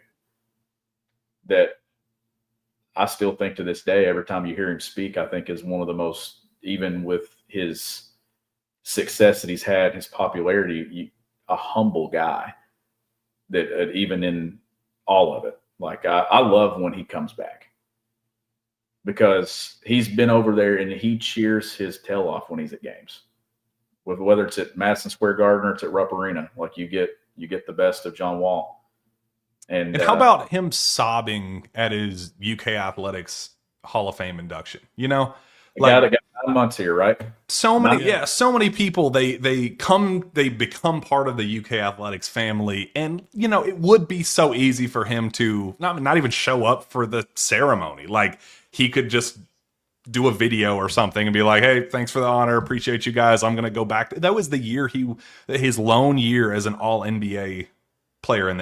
that I still think to this day, every time you hear him speak, I think is one of the most, even with his success that he's had, his popularity, a humble guy that even in all of it. Like I love when he comes back because he's been over there and he cheers his tail off when he's at games, whether it's at Madison Square Garden or it's at Rupp Arena. Like you get you get the best of John Wall. And how about him sobbing at his UK Athletics Hall of Fame induction? You know, the guy that got 9 months here, right? So many people they become part of the UK Athletics family, and you know it would be so easy for him to not even show up for the ceremony. Like he could just do a video or something and be like, "Hey, thanks for the honor, appreciate you guys. I'm gonna go back." That was the year his lone year as an All NBA player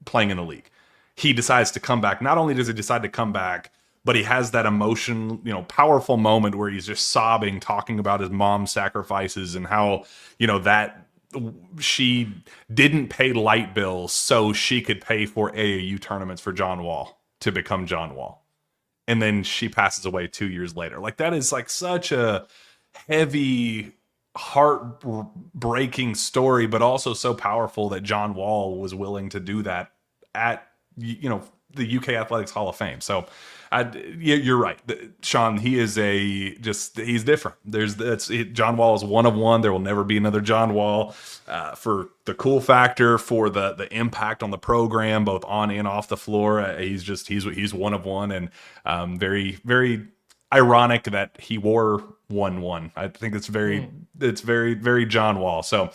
playing in the league. He decides to come back. Not only does he decide to come back, but he has that emotion, powerful moment where he's just sobbing, talking about his mom's sacrifices and how, that she didn't pay light bills so she could pay for AAU tournaments for John Wall to become John Wall. And then she passes away 2 years later. Like that is like such a heavy, heartbreaking story, but also so powerful that John Wall was willing to do that at, the UK Athletics Hall of Fame. So you're right, Sean. He is he's different. John Wall is one of one. There will never be another John Wall. For the cool factor, for the impact on the program, both on and off the floor, he's one of one, and very, very ironic that he wore 1-1. I think it's very very John Wall. So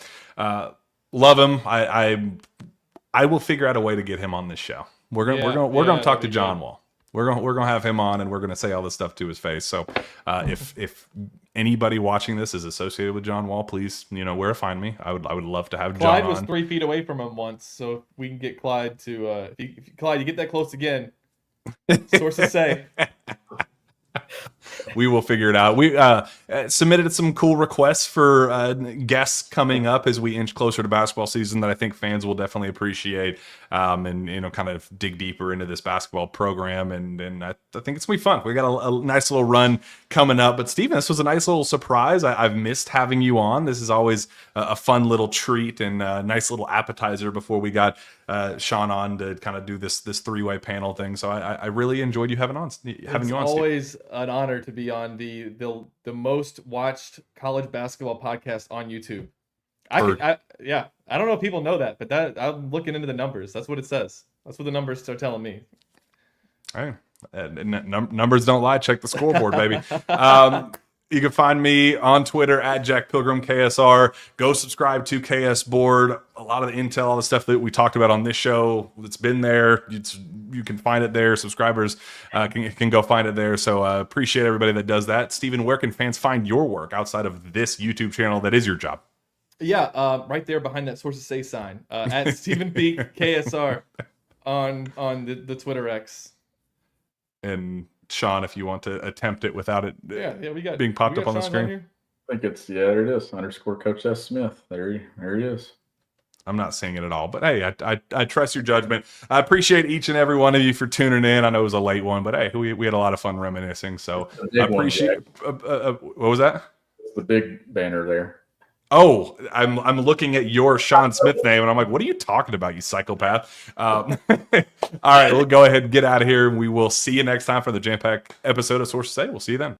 love him. I will figure out a way to get him on this show. We're gonna talk to John Wall. We're gonna have him on, and we're gonna say all this stuff to his face. So if anybody watching this is associated with John Wall, please where to find me. I would love to have Clyde John was on. 3 feet away from him once, so if we can get Clyde to if Clyde, you get that close again. Sources say. We will figure it out. We submitted some cool requests for guests coming up as we inch closer to basketball season that I think fans will definitely appreciate, and kind of dig deeper into this basketball program. And I think it's gonna be fun. We got a nice little run coming up. But Steven, this was a nice little surprise. I've missed having you on. This is always a fun little treat and a nice little appetizer before we got Sean on to kind of do this 3-way panel thing. So I really enjoyed having you on. It's always an honor to be on the most watched college basketball podcast on YouTube. I don't know if people know that, but I'm looking into the numbers. That's what it says. That's what the numbers are telling me. Hey, numbers don't lie. Check the scoreboard, baby. You can find me on Twitter at Jack Pilgrim KSR. Go subscribe to KS Board. A lot of the intel, all the stuff that we talked about on this show, it's been there. You can find it there. Subscribers can go find it there. So appreciate everybody that does that. Steven, where can fans find your work outside of this YouTube channel that is your job? Yeah, right there behind that Sources Say sign at Stephen Peak KSR on the Twitter X. And Sean, if you want to attempt it without it being popped up on the Sean screen. I think it's there it is _Coach S Smith. There he is. I'm not seeing it at all, but hey, I trust your judgment. I appreciate each and every one of you for tuning in. I know it was a late one, but hey, we had a lot of fun reminiscing. So I appreciate. What was that? It's the big banner there. Oh, I'm looking at your Shawn Smith name, and I'm like, what are you talking about, you psychopath? All right, we'll go ahead and get out of here. We will see you next time for the Jam Pack episode of Sources Say. We'll see you then.